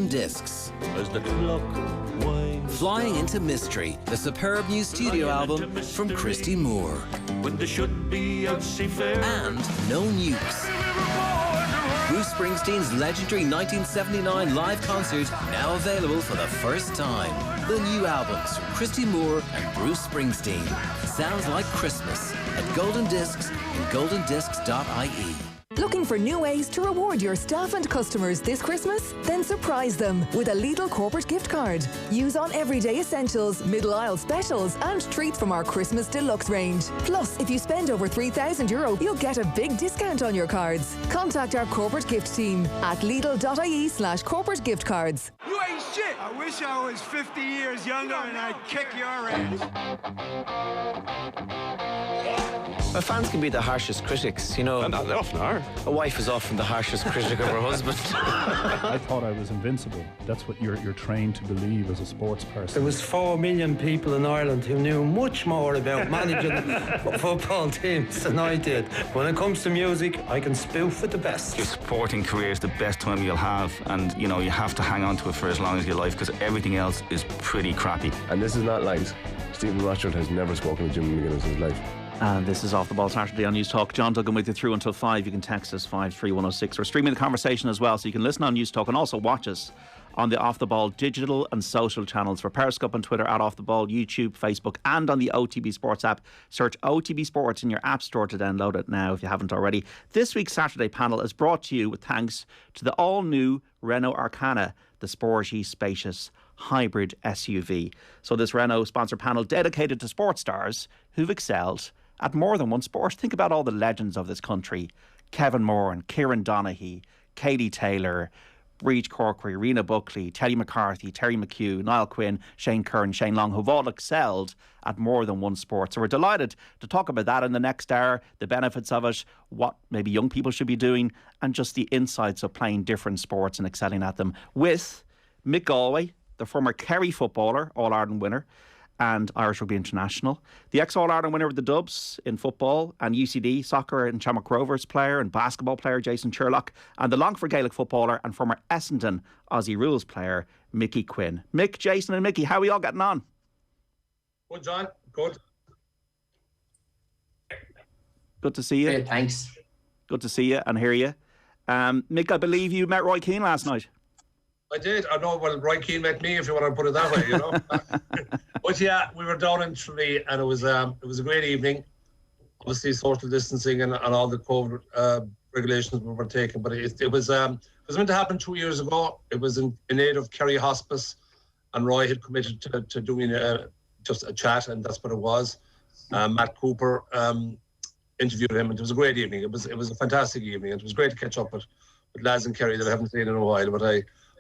Discs. As the clock winds Flying down, into Mystery, the superb new studio album from Christy Moore. when there should be out seafaring. And No Nukes. Bruce Springsteen's legendary 1979 live concert now available for the first time. The new albums from Christy Moore and Bruce Springsteen. Sounds like Christmas at Golden Discs and goldendiscs.ie. Looking for new ways to reward your staff and customers this Christmas? Then surprise them with a Lidl corporate gift card. Use on everyday essentials, middle aisle specials and treats from our Christmas Deluxe range. Plus, if you spend over €3,000, you'll get a big discount on your cards. Contact our corporate gift team at lidl.ie/corporate gift cards. You ain't shit! I wish I was 50 years younger and I'd kick your ass. Well, fans can be the harshest critics, you know. And they often are. A wife is often the harshest critic of her husband. I thought I was invincible. That's what you're trained to believe as a sports person. There was 4 million people in Ireland who knew much more about managing football teams than I did. When it comes to music, I can spoof at the best. Your sporting career is the best time you'll have, and you know you have to hang on to it for as long as you like, because everything else is pretty crappy. And this is not lies. Stephen Rochford has never spoken to Jimmy McGuinness in his life. And this is Off the Ball Saturday on News Talk. John Duggan with you through until 5. You can text us 53106. We're streaming the conversation as well, so you can listen on News Talk and also watch us on the Off the Ball digital and social channels for Periscope and Twitter at Off the Ball, YouTube, Facebook, and on the OTB Sports app. Search OTB Sports in your app store to download it now if you haven't already. This week's Saturday panel is brought to you with thanks to the all-new Renault Arcana, the sporty, spacious hybrid SUV. So this Renault sponsor panel dedicated to sports stars who've excelled at more than one sport. Think about all the legends of this country. Kevin Moore and Kieran Donaghy, Katie Taylor, Breach Corkery, Rena Buckley, Teddy McCarthy, Terry McHugh, Niall Quinn, Shane Curran, Shane Long, who've all excelled at more than one sport. So we're delighted to talk about that in the next hour, the benefits of it, what maybe young people should be doing, and just the insights of playing different sports and excelling at them with Mick Galwey, the former Kerry footballer, All-Ireland winner, and Irish Rugby International, the ex-All-Ireland winner of the Dubs in football, and UCD soccer and Shamrock Rovers player and basketball player Jason Sherlock, and the Longford Gaelic footballer and former Essendon Aussie Rules player Mickey Quinn. Mick, Jason and Mickey, how are we all getting on? Good, John. Good. Good to see you. Great, thanks. Good to see you and hear you. Mick, I believe you met Roy Keane last night. I did. I know. Well, Roy Keane met me, if you want to put it that way, you know. But yeah, we were down in Tralee, and it was a great evening. Obviously, social distancing and all the COVID regulations we were taking, but it was meant to happen 2 years ago. It was in aid of Kerry Hospice, and Roy had committed to doing just a chat, and that's what it was. Matt Cooper interviewed him, and it was a great evening. It was a fantastic evening. It was great to catch up with lads in Kerry that I haven't seen in a while, but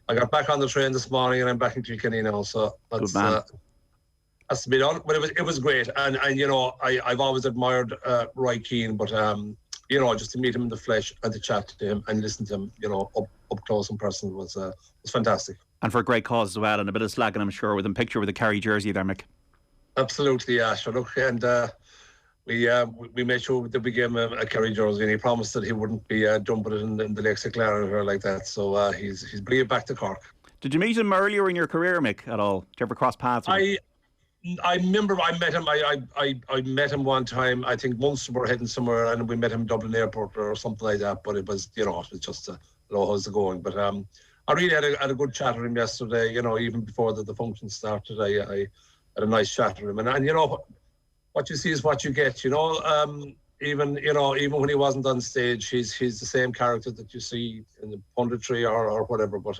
I got back on the train this morning and I'm back in Kilkenny now, so that's to be done. But it was great, and you know I've always admired Roy Keane, but you know, just to meet him in the flesh and to chat to him and listen to him, you know, up close and personal was fantastic. And for a great cause as well, and a bit of slagging, I'm sure, with a picture with a Kerry jersey there, Mick. Absolutely, yeah. Sure, look, and we made sure that we gave him a Kerry jersey, and he promised that he wouldn't be dumping it in the Lakes of Clara or like that. So he's bringing it back to Cork. Did you meet him earlier in your career, Mick, at all? Did you ever cross paths with him? I remember I met him. I met him one time. I think Munster were heading somewhere, and we met him in Dublin Airport or something like that. But it was, you know, it was just how's it going? But I really had a good chat with him yesterday. You know, even before the function started, I had a nice chat with him. And you know, what you see is what you get. You know, even when he wasn't on stage, he's the same character that you see in the punditry or whatever. But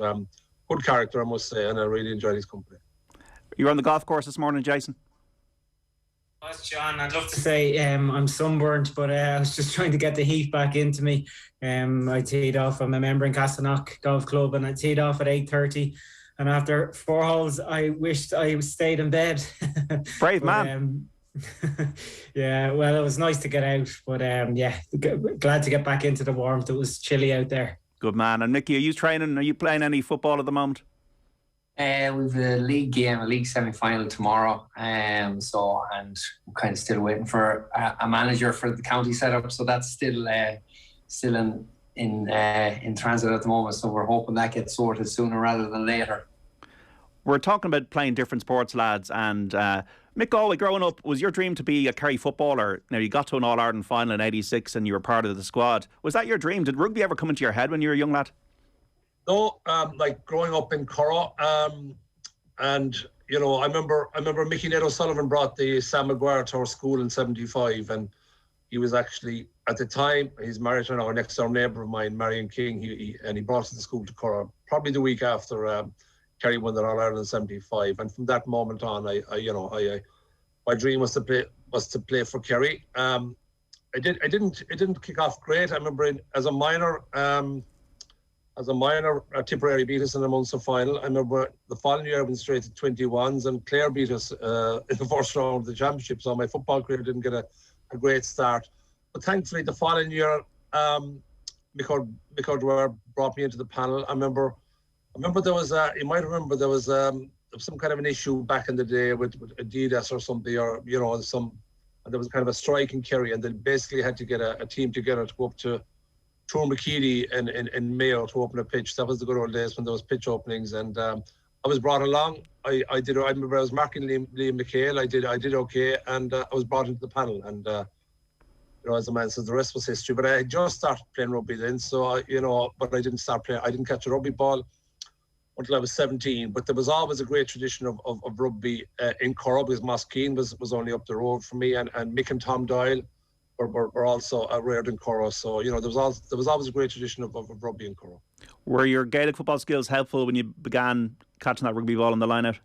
good character, I must say, and I really enjoyed his company. You were on the golf course this morning, Jason? Yes, John. I'd love to say I'm sunburnt, but I was just trying to get the heat back into me. I teed off. I'm a member in Castleknock Golf Club, and I teed off at 8:30. And after 4 holes, I wished I stayed in bed. Brave man. Yeah, well, it was nice to get out, but yeah, glad to get back into the warmth. It was chilly out there. Good man. And Mickey, are you training? Are you playing any football at the moment? We've a league game, a league semi-final tomorrow. And I'm kind of still waiting for a manager for the county setup. So that's still in in transit at the moment, so we're hoping that gets sorted sooner rather than later. We're talking about playing different sports, lads, and Mick Galwey, growing up, was your dream to be a Kerry footballer? Now, you got to an All-Ireland final in '86 and you were part of the squad. Was that your dream? Did rugby ever come into your head when you were a young lad? No, like growing up in Curra, and you know, I remember Mickey O'Sullivan brought the Sam Maguire to our school in '75, and he was actually, at the time, he's married to our next door neighbour of mine, Marion King, and he brought us to the school to Curra, probably the week after Kerry won the All-Ireland in '75, and from that moment on, my dream was to play for Kerry. It didn't kick off great. I remember as a minor, Tipperary beat us in the Munster final. I remember the following year I went straight to 21s, and Clare beat us in the first round of the championship. So my football career didn't get a great start. But thankfully, the following year, Mick Dwyer brought me into the panel. I remember there was you might remember there was some kind of an issue back in the day with Adidas or something, or you know, and there was kind of a strike in Kerry, and they basically had to get a team together to go up to Tourmakeedy in Mayo to open a pitch. That was the good old days when there was pitch openings, and I was brought along. I remember I was marking Liam McHale. I did okay, and I was brought into the panel, and you know, as the man says, the rest was history. But I had just started playing rugby then, so but I didn't start playing. I didn't catch a rugby ball until I was 17. But there was always a great tradition of rugby in Curra, because Moskeen was only up the road from me, and Mick and Tom Doyle were also reared in Curra. So, you know, there was always a great tradition of rugby in Curra. Were your Gaelic football skills helpful when you began catching that rugby ball in the line-out?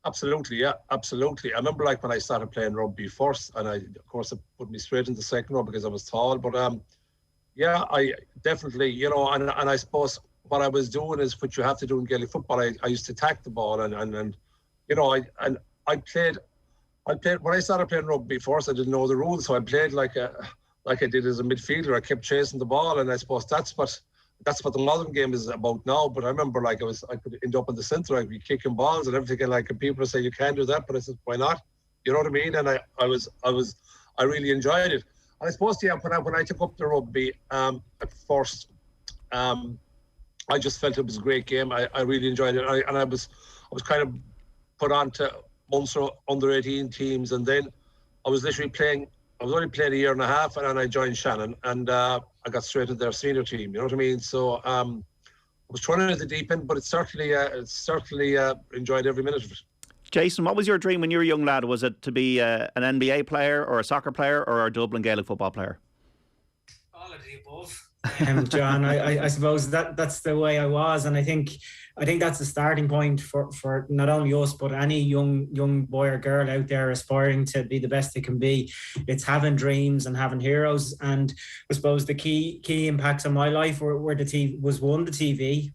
Absolutely, yeah, absolutely. I remember like when I started playing rugby first, and of course it put me straight into the second row because I was tall. But yeah, I definitely, you know, and I suppose what I was doing is what you have to do in Gaelic football. I used to attack the ball, and you know, I played when I started playing rugby first. I didn't know the rules, so I played like I did as a midfielder. I kept chasing the ball, and I suppose that's what the modern game is about now. But I remember like I could end up in the centre, I'd be kicking balls and everything, and like, and people would say you can't do that, but I said, why not? You know what I mean? And I really enjoyed it. And I suppose, yeah, when I took up the rugby at first, I just felt it was a great game. I really enjoyed it, and I was kind of put on to Munster under-18 teams, and then I was only playing a year and a half, and then I joined Shannon, and I got straight into their senior team. You know what I mean? So I was thrown into the deep end, but it certainly enjoyed every minute of it. Jason, what was your dream when you were a young lad? Was it to be an NBA player or a soccer player or a Dublin Gaelic football player? All of the above. John, I suppose that's the way I was, and I think that's the starting point for not only us but any young boy or girl out there aspiring to be the best they can be. It's having dreams and having heroes. And I suppose the key impacts on my life were the TV.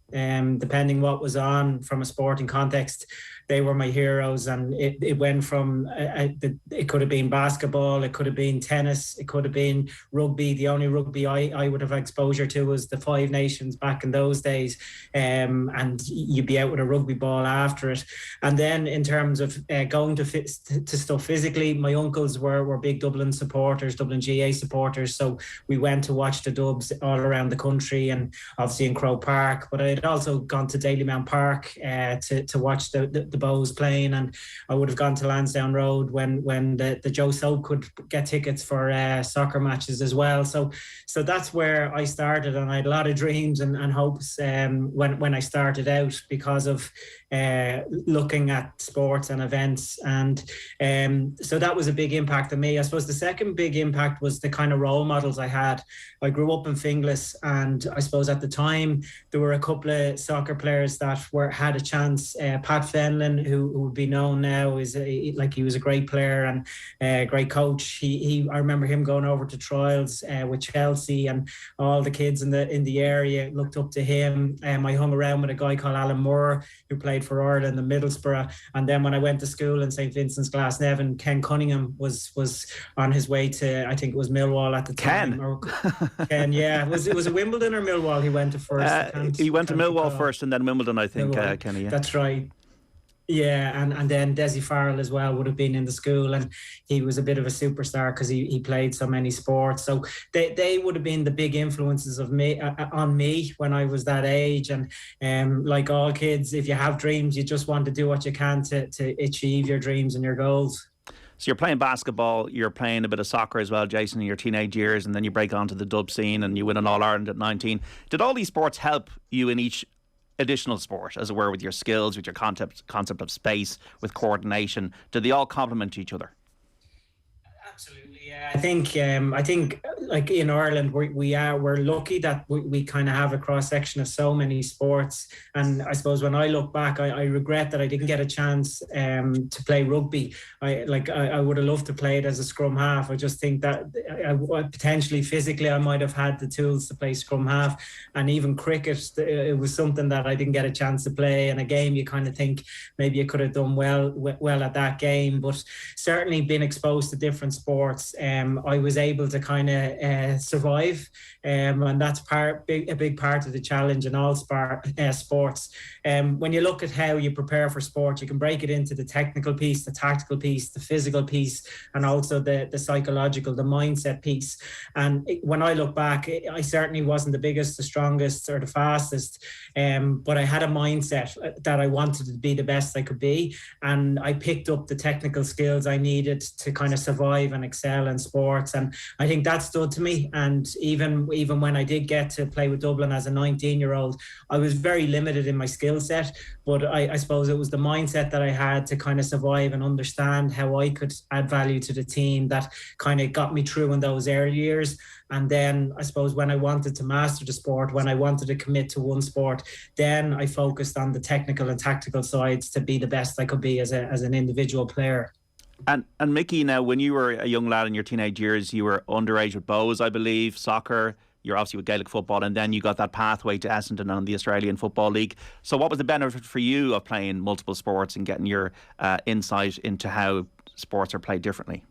Depending what was on from a sporting context, they were my heroes, and it went from it could have been basketball, it could have been tennis, it could have been rugby. The only rugby I would have exposure to was the Five Nations back in those days, and you'd be out with a rugby ball after it. And then in terms of going to stuff physically, my uncles were big Dublin supporters, Dublin GA supporters, so we went to watch the Dubs all around the country, and obviously in Croke Park. But I had also gone to Dalymount Park to watch the Bows playing, and I would have gone to Lansdowne Road when the Joe Soap could get tickets for soccer matches as well. So that's where I started, and I had a lot of dreams and hopes when I started out, because of looking at sports and events, and so that was a big impact on me. I suppose the second big impact was the kind of role models I had. I grew up in Finglas, and I suppose at the time there were a couple of soccer players that had a chance. Pat Fenlon, who would be known now, he was a great player and a great coach. I remember him going over to trials with Chelsea, and all the kids in the area looked up to him. I hung around with a guy called Alan Moore, who played for Ireland and Middlesbrough. And then when I went to school in St. Vincent's Glasnevin, Ken Cunningham was on his way to, I think it was Millwall at the time. Ken, yeah. Was it Wimbledon or Millwall he went to first? He went to Millwall first and then Wimbledon, I think, Kenny. Yeah. That's right. Yeah, and then Desi Farrell as well would have been in the school, and he was a bit of a superstar because he played so many sports. So they would have been the big influences of me on me when I was that age. And like all kids, if you have dreams, you just want to do what you can to achieve your dreams and your goals. So you're playing basketball, you're playing a bit of soccer as well, Jason, in your teenage years, and then you break onto the Dub scene and you win an All-Ireland at 19. Did all these sports help you in each additional sport, as it were, with your skills, with your concept of space, with coordination? Did they all complement each other? Absolutely, yeah. I think like in Ireland, we're lucky that we kind of have a cross section of so many sports. And I suppose when I look back, I regret that I didn't get a chance to play rugby. I would have loved to play it as a scrum half. I just think that potentially physically I might have had the tools to play scrum half. And even cricket, it was something that I didn't get a chance to play. In a game, you kind of think maybe you could have done well at that game. But certainly being exposed to different sports, I was able to kind of survive, and that's a big part of the challenge in all sports. When you look at how you prepare for sport, you can break it into the technical piece, the tactical piece, the physical piece, and also the psychological, the mindset piece. And when I look back, I certainly wasn't the biggest, the strongest, or the fastest, but I had a mindset that I wanted to be the best I could be, and I picked up the technical skills I needed to kind of survive and excel in sports. And I think that stood to me. And even when I did get to play with Dublin as a 19-year-old, I was very limited in my skill set, but I suppose it was the mindset that I had to kind of survive and understand how I could add value to the team that kind of got me through in those early years. And then I suppose when I wanted to master the sport, when I wanted to commit to one sport, then I focused on the technical and tactical sides to be the best I could be as an individual player. And Mickey, now when you were a young lad in your teenage years, you were underage with Bows, I believe, soccer. You're obviously with Gaelic football, and then you got that pathway to Essendon and the Australian Football League. So what was the benefit for you of playing multiple sports and getting your insight into how sports are played differently?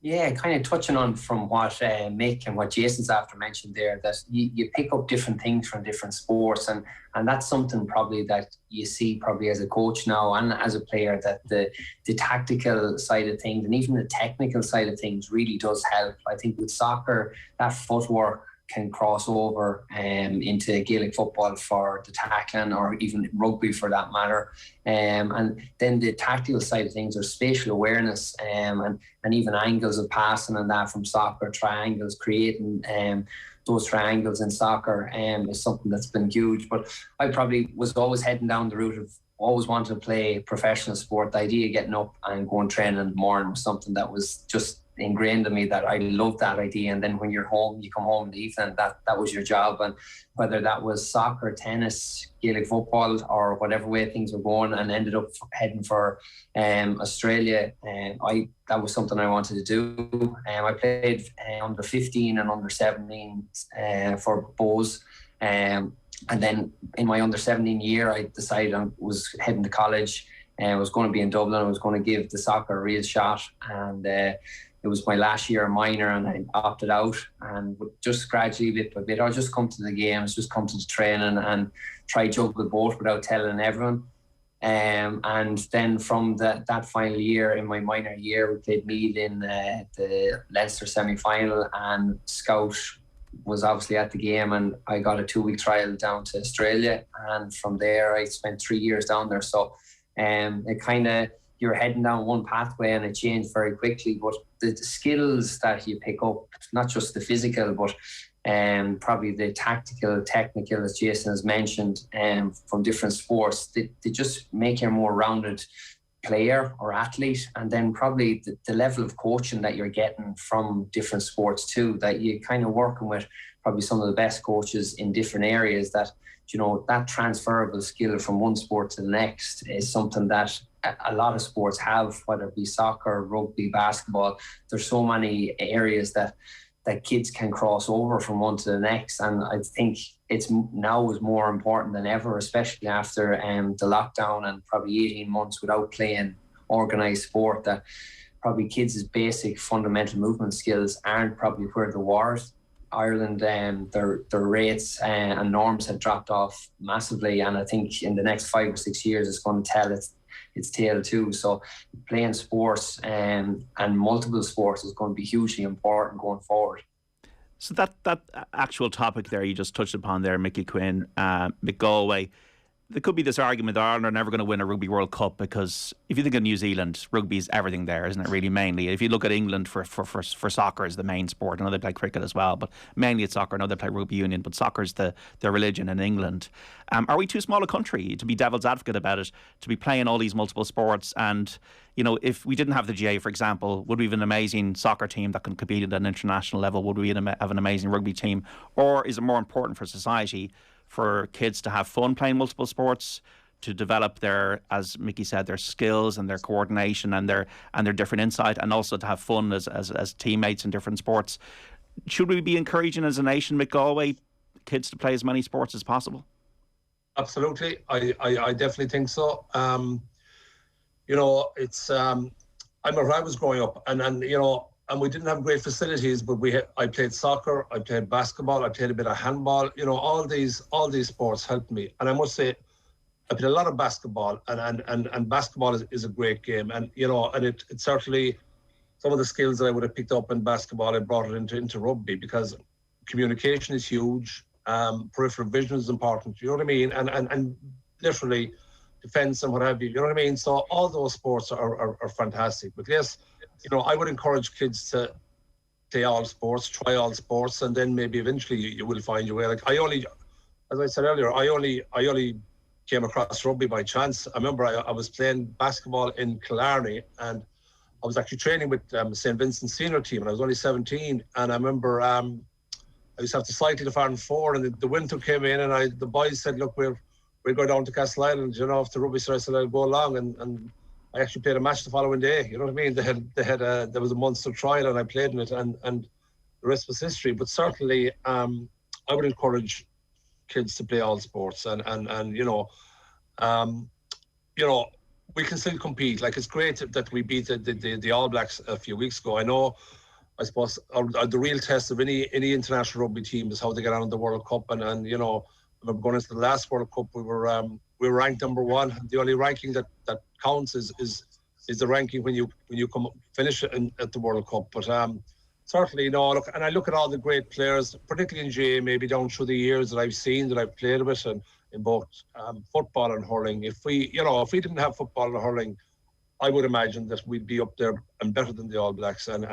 Yeah, kind of touching on from what Mick and what Jason's after mentioned there, that you pick up different things from different sports, and that's something probably that you see probably as a coach now and as a player, that the tactical side of things and even the technical side of things really does help. I think with soccer, that footwork can cross over into Gaelic football for the tackling, or even rugby for that matter. And then the tactical side of things are spatial awareness and even angles of passing and that from soccer, triangles, creating those triangles in soccer is something that's been huge. But I probably was always heading down the route of always wanting to play professional sport. The idea of getting up and going training in the morning was something that was just ingrained in me, that I loved that idea. And then when you're home, you come home in the evening, that was your job. And whether that was soccer, tennis, Gaelic football, or whatever way things were going, and ended up heading for Australia, that was something I wanted to do. I played under 15 and under 17 for Bows. And then in my under 17 year, I decided I was heading to college. I was going to be in Dublin. I was going to give the soccer a real shot. And it was my last year minor, and I opted out, and just gradually, bit by bit, I'll just come to the games, just come to the training and try juggle both without telling everyone. And then from that final year, in my minor year, we played Meath in the Leinster semi-final, and Scout was obviously at the game, and I got a 2-week trial down to Australia, and from there I spent 3 years down there. So it kind of, you're heading down one pathway, and it changed very quickly. But the skills that you pick up, not just the physical, but probably the tactical, technical, as Jason has mentioned, from different sports, they just make you a more rounded player or athlete. And then probably the level of coaching that you're getting from different sports too, that you're kind of working with probably some of the best coaches in different areas, that, you know, that transferable skill from one sport to the next is something that a lot of sports have, whether it be soccer, rugby, basketball. There's so many areas that kids can cross over from one to the next. And I think it's now is more important than ever, especially after the lockdown and probably 18 months without playing organised sport, that probably kids' basic fundamental movement skills aren't probably where they were. Ireland, their rates and norms have dropped off massively, and I think in the next 5 or 6 years it's going to tell its tail too. So playing sports and multiple sports is going to be hugely important going forward. So that actual topic there you just touched upon there, Mickey Quinn, Mick Galwey, there could be this argument that Ireland are never going to win a Rugby World Cup, because if you think of New Zealand, rugby is everything there, isn't it, really, mainly? If you look at England for soccer is the main sport. I know they play cricket as well, but mainly it's soccer. I know they play rugby union, but soccer is their religion in England. Are we too small a country, to be devil's advocate about it, to be playing all these multiple sports? And, you know, if we didn't have the GA, for example, would we have an amazing soccer team that can compete at an international level? Would we have an amazing rugby team? Or is it more important for society for kids to have fun playing multiple sports, to develop their, as Mickey said, their skills and their coordination and their different insight, and also to have fun as teammates in different sports? Should we be encouraging as a nation, Mick Galwey, kids to play as many sports as possible? Absolutely, I definitely think so. You know, it's I remember I was growing up, and you know, and we didn't have great facilities, but I played soccer, I played basketball, I played a bit of handball. You know, all these sports helped me. And I must say, I played a lot of basketball, and basketball is a great game. And you know, and it certainly, some of the skills that I would have picked up in basketball, I brought it into rugby, because communication is huge, peripheral vision is important. You know what I mean? And literally defense and what have you. You know what I mean? So all those sports are fantastic. But yes, you know, I would encourage kids to play all sports, try all sports, and then maybe eventually you will find your way. Like as I said earlier, I only came across rugby by chance. I remember I was playing basketball in Killarney, and I was actually training with St. Vincent's senior team, and I was only 17. And I remember I used to have to cycle to Farm 4, and the winter came in, and the boys said, look, we're going down to Castle Island, you know, to rugby. So I said, I'll go along, and I actually played a match the following day. You know what I mean? There was a Munster trial, and I played in it, and the rest was history. But certainly, I would encourage kids to play all sports, and you know, we can still compete. Like, it's great that we beat the All Blacks a few weeks ago. I suppose the real test of any international rugby team is how they get on in the World Cup, and you know, I remember going into the last World Cup, we were ranked number 1. The only ranking that counts is the ranking when you finish at the World Cup. But certainly, you know, look, and I look at all the great players, particularly in GA, maybe down through the years that I've seen, that I've played with, and in both football and hurling. If we didn't have football and hurling, I would imagine that we'd be up there and better than the All Blacks, and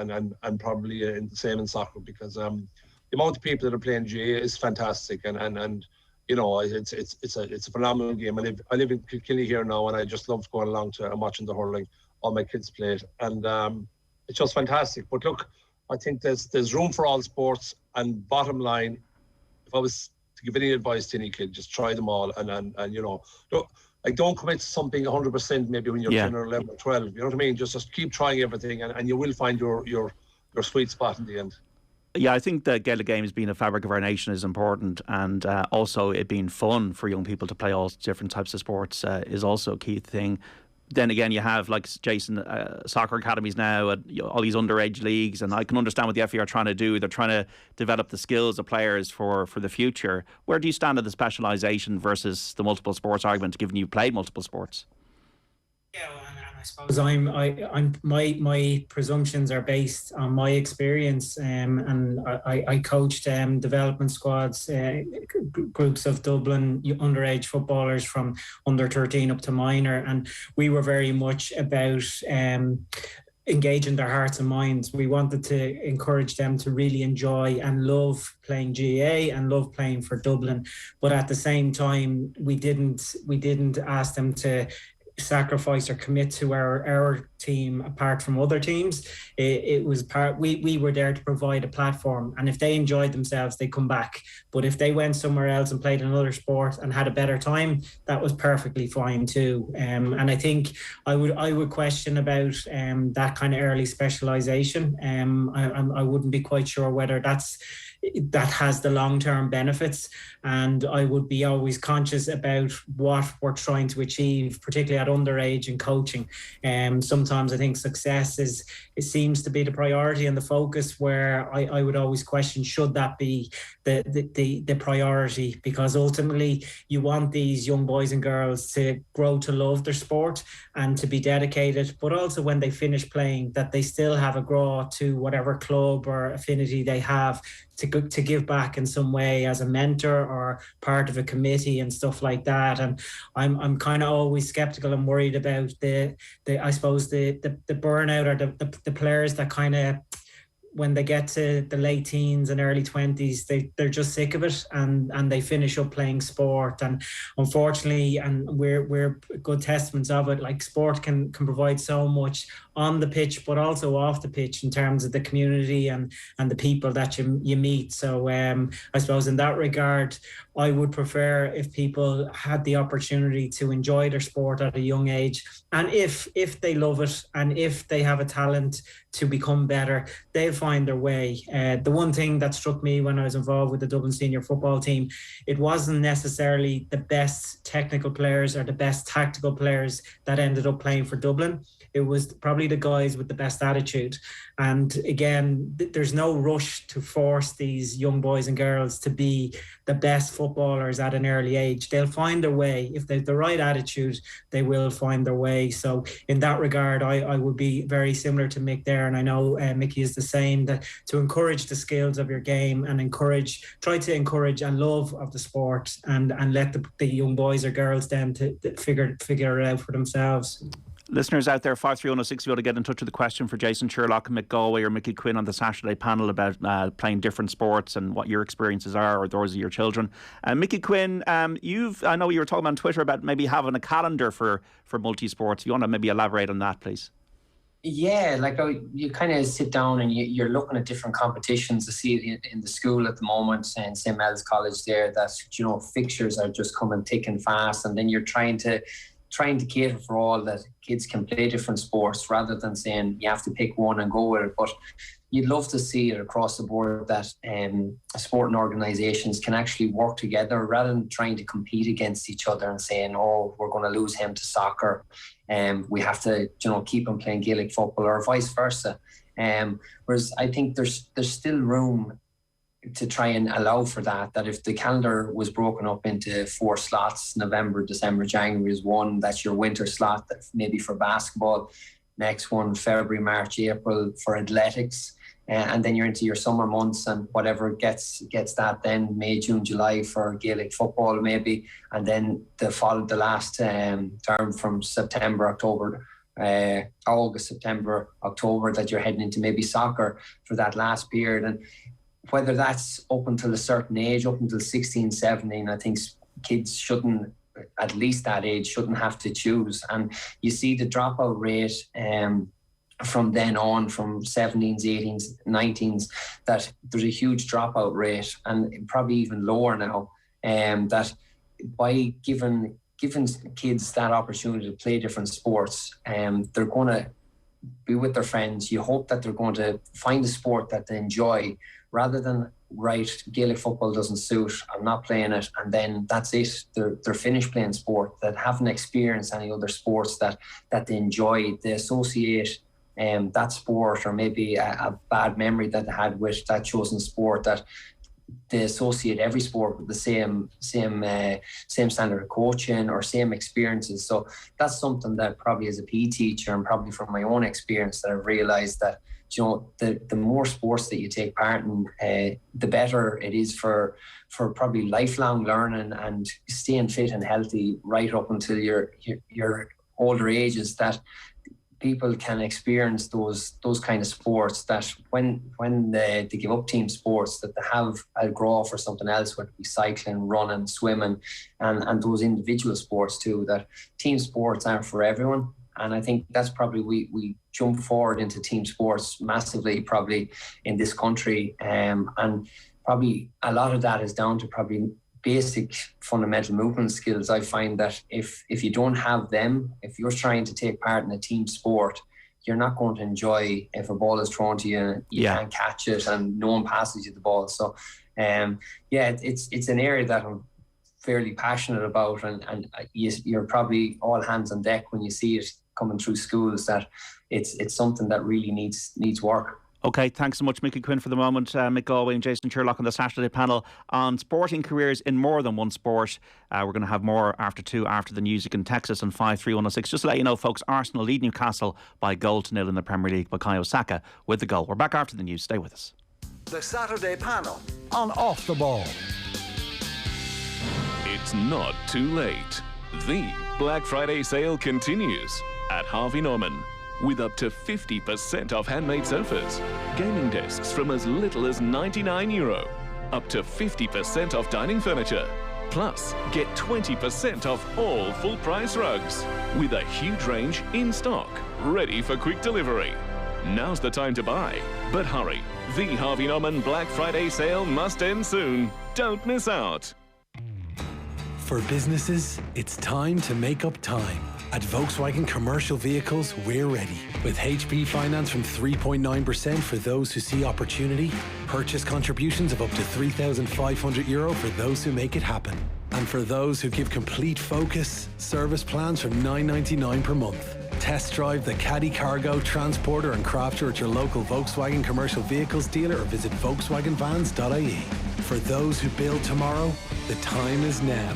probably in the same in soccer, because the amount of people that are playing GA is fantastic, and you know, it's a phenomenal game. I live in Kilkenny here now, and I just love going along to and watching the hurling. All my kids play it, and it's just fantastic. But look, I think there's room for all sports, and bottom line, if I was to give any advice to any kid, just try them all, and you know, look, like, don't commit to something 100% maybe when you're 10 or 11 or 12. You know what I mean? Just keep trying everything, and you will find your sweet spot in the end. Yeah, I think the Gaelic game as being a fabric of our nation is important, and also it being fun for young people to play all different types of sports is also a key thing. Then again, you have, like Jason, soccer academies now, and all these underage leagues, and I can understand what the FA are trying to do. They're trying to develop the skills of players for the future. Where do you stand at the specialisation versus the multiple sports argument, given you played multiple sports? Yeah, well, I suppose my presumptions are based on my experience, and I coached development squads, groups of Dublin underage footballers from under 13 up to minor, and we were very much about engaging their hearts and minds. We wanted to encourage them to really enjoy and love playing GA and love playing for Dublin, but at the same time, we didn't ask them to sacrifice or commit to our team apart from other teams. It was we were there to provide a platform, and if they enjoyed themselves, they come back. But if they went somewhere else and played another sport and had a better time, that was perfectly fine too. And I think I would question about that kind of early specialisation. I wouldn't be quite sure whether that's that has the long-term benefits. And I would be always conscious about what we're trying to achieve, particularly at underage and coaching. Sometimes I think success it seems to be the priority and the focus, where I would always question, should that be the priority? Because ultimately you want these young boys and girls to grow to love their sport and to be dedicated, but also when they finish playing, that they still have a draw to whatever club or affinity they have to give back in some way as a mentor or part of a committee and stuff like that. And I'm kind of always skeptical and worried about the I suppose the burnout, or the players that kind of, when they get to the late teens and early 20s, they're just sick of it, and they finish up playing sport. And unfortunately, and we're good testaments of it, like sport can provide so much on the pitch, but also off the pitch in terms of the community and the people that you meet. So I suppose in that regard, I would prefer if people had the opportunity to enjoy their sport at a young age. And if they love it, and if they have a talent to become better, they'll find their way. The one thing that struck me when I was involved with the Dublin senior football team, it wasn't necessarily the best technical players or the best tactical players that ended up playing for Dublin. It was probably the guys with the best attitude. And again, there's no rush to force these young boys and girls to be the best footballers at an early age. They'll find their way. If they have the right attitude, they will find their way. So in that regard, I would be very similar to Mick there. And I know Mickey is the same, that to encourage the skills of your game and try to encourage a love of the sport, and let the young boys or girls then to figure it out for themselves. Listeners out there, 53106, if you want to get in touch with a question for Jason Sherlock, Mick Galwey or Mickey Quinn on the Saturday panel about playing different sports and what your experiences are, or those of your children. Mickey Quinn, I know you were talking on Twitter about maybe having a calendar for multi-sports. If you want to maybe elaborate on that, please. Yeah, like you kind of sit down and you're looking at different competitions. I see it in the school at the moment, and St. Mel's College there, that, fixtures are just coming thick and fast, and then you're trying to cater for all that kids can play different sports, rather than saying you have to pick one and go with it. But you'd love to see it across the board that sporting organisations can actually work together, rather than trying to compete against each other and saying, oh, we're going to lose him to soccer, and we have to keep him playing Gaelic football, or vice versa. Whereas I think there's still room to try and allow for that if the calendar was broken up into 4 slots, November, December, January is one, that's your winter slot, that maybe for basketball, next one February, March, April for athletics, and then you're into your summer months, and whatever gets that then May, June, July for Gaelic football maybe, and then the last term from September, October, August, September, October, that you're heading into maybe soccer for that last period. And whether that's up until a certain age, up until 16, 17, I think kids shouldn't, at least that age, shouldn't have to choose. And you see the dropout rate from then on, from 17s, 18s, 19s, that there's a huge dropout rate, and probably even lower now, that by giving kids that opportunity to play different sports, they're going to be with their friends. You hope that they're going to find a sport that they enjoy, rather than, right, Gaelic football doesn't suit, I'm not playing it, and then that's it. They're finished playing sport, that haven't experienced any other sports that they enjoy. They associate that sport, or maybe a bad memory that they had with that chosen sport, that they associate every sport with the same standard of coaching or same experiences. So that's something that probably as a PE teacher, and probably from my own experience, that I've realised that the more sports that you take part in, the better it is for probably lifelong learning and staying fit and healthy right up until your older ages, that people can experience those kind of sports, that when they give up team sports, that they have a grow for something else, whether it be cycling, running, swimming, and those individual sports too, that team sports aren't for everyone. And I think that's probably, we jump forward into team sports massively probably in this country, and probably a lot of that is down to probably basic fundamental movement skills. I find that if you don't have them, if you're trying to take part in a team sport, you're not going to enjoy if a ball is thrown to you and you can't catch it and no one passes you the ball. So, it's an area that I'm fairly passionate about, and you're probably all hands on deck when you see it coming through schools, that it's something that really needs work. Okay, thanks so much, Mickey Quinn, for the moment. Mick Galwey and Jason Sherlock on the Saturday panel on sporting careers in more than one sport. We're going to have more after the news. You can text us on 53106. Just to let you know, folks, Arsenal lead Newcastle by 1-0 in the Premier League. Bukayo Saka with the goal. We're back after the news. Stay with us. The Saturday panel on Off the Ball. It's not too late. The Black Friday sale continues at Harvey Norman, with up to 50% off handmade sofas, gaming desks from as little as €99, up to 50% off dining furniture. Plus, get 20% off all full-price rugs, with a huge range in stock, ready for quick delivery. Now's the time to buy, but hurry. The Harvey Norman Black Friday sale must end soon. Don't miss out. For businesses, it's time to make up time. At Volkswagen Commercial Vehicles, we're ready. With HP finance from 3.9% for those who see opportunity, purchase contributions of up to €3,500 for those who make it happen. And for those who give complete focus, service plans from $9.99 per month. Test drive the Caddy Cargo, Transporter and Crafter at your local Volkswagen Commercial Vehicles dealer or visit volkswagenvans.ie. For those who build tomorrow, the time is now.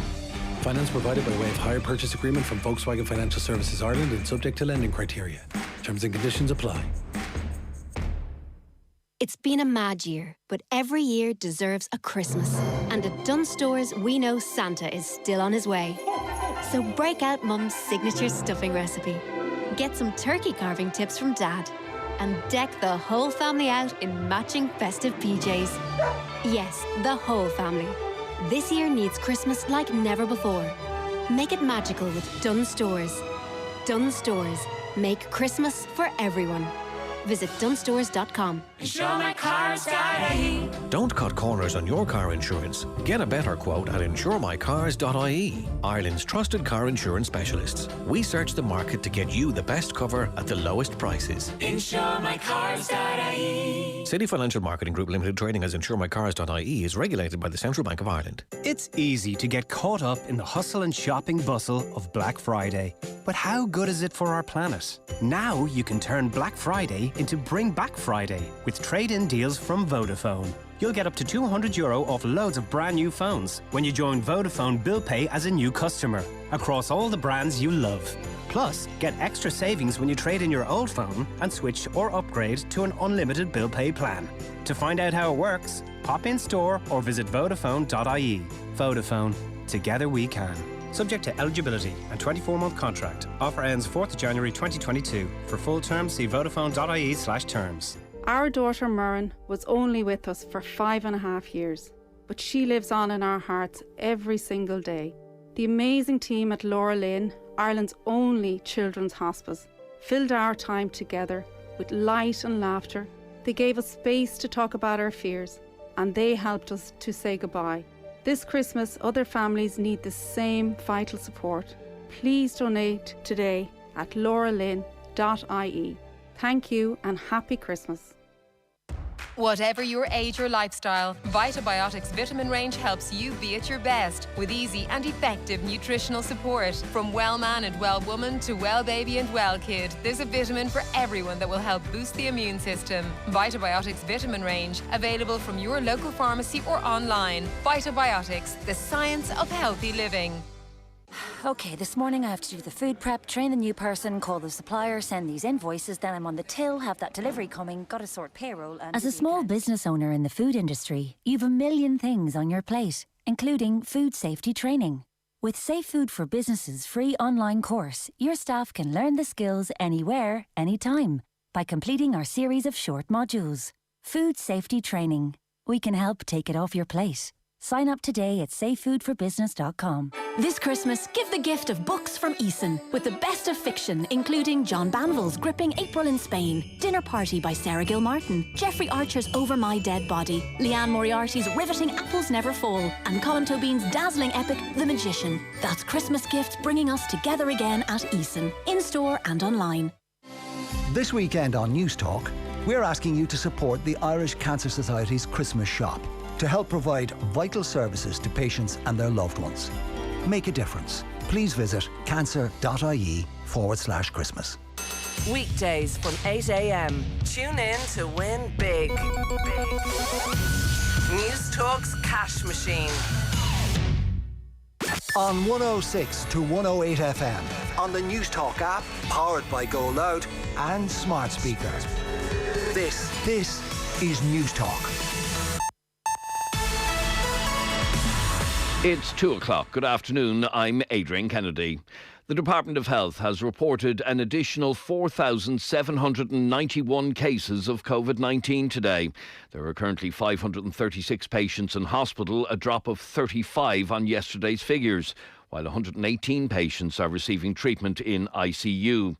Finance provided by way of hire purchase agreement from Volkswagen Financial Services Ireland and subject to lending criteria. Terms and conditions apply. It's been a mad year, but every year deserves a Christmas. And at Dunnes Stores, we know Santa is still on his way. So break out Mum's signature stuffing recipe. Get some turkey carving tips from Dad. And deck the whole family out in matching festive PJs. Yes, the whole family. This year needs Christmas like never before. Make it magical with Dunnes Stores. Dunnes Stores. Make Christmas for everyone. Visit dunnesstores.com. InsureMyCars.ie. Don't cut corners on your car insurance. Get a better quote at InsureMyCars.ie, Ireland's trusted car insurance specialists. We search the market to get you the best cover at the lowest prices. InsureMyCars.ie. City Financial Marketing Group Limited, trading as InsureMyCars.ie, is regulated by the Central Bank of Ireland. It's easy to get caught up in the hustle and shopping bustle of Black Friday. But how good is it for our planet? Now you can turn Black Friday into Bring Back Friday with trade-in deals from Vodafone. You'll get up to €200 off loads of brand new phones when you join Vodafone Bill Pay as a new customer across all the brands you love. Plus, get extra savings when you trade in your old phone and switch or upgrade to an unlimited bill pay plan. To find out how it works, pop in store or visit Vodafone.ie. Vodafone, together we can. Subject to eligibility and 24-month contract. Offer ends 4th January 2022. For full terms, see vodafone.ie/terms. Our daughter Murren was only with us for 5.5 years, but she lives on in our hearts every single day. The amazing team at Laura Lynn, Ireland's only children's hospice, filled our time together with light and laughter. They gave us space to talk about our fears, and they helped us to say goodbye. This Christmas, other families need the same vital support. Please donate today at lauralynn.ie. Thank you and happy Christmas. Whatever your age or lifestyle, Vitabiotics vitamin range helps you be at your best with easy and effective nutritional support. From well man and well woman to well baby and well kid, there's a vitamin for everyone that will help boost the immune system. Vitabiotics vitamin range, available from your local pharmacy or online. Vitabiotics, the science of healthy living. Okay, this morning I have to do the food prep, train the new person, call the supplier, send these invoices, then I'm on the till, have that delivery coming, gotta sort payroll and... As a small business owner in the food industry, you've a million things on your plate, including food safety training. With Safe Food for Business's free online course, your staff can learn the skills anywhere, anytime, by completing our series of short modules. Food safety training. We can help take it off your plate. Sign up today at safefoodforbusiness.com. This Christmas, give the gift of books from Eason, with the best of fiction, including John Banville's gripping April in Spain, Dinner Party by Sarah Gilmartin, Jeffrey Archer's Over My Dead Body, Leanne Moriarty's riveting Apples Never Fall, and Colin Tobin's dazzling epic The Magician. That's Christmas gifts bringing us together again at Eason, in-store and online. This weekend on News Talk, we're asking you to support the Irish Cancer Society's Christmas shop to help provide vital services to patients and their loved ones. Make a difference. Please visit cancer.ie/Christmas. Weekdays from 8 a.m. Tune in to win big. News Talk's Cash Machine. On 106 to 108 FM, on the News Talk app, powered by Go Loud and smart speakers. This is News Talk. It's 2 o'clock. Good afternoon. I'm Adrian Kennedy. The Department of Health has reported an additional 4,791 cases of COVID-19 today. There are currently 536 patients in hospital, a drop of 35 on yesterday's figures, while 118 patients are receiving treatment in ICU.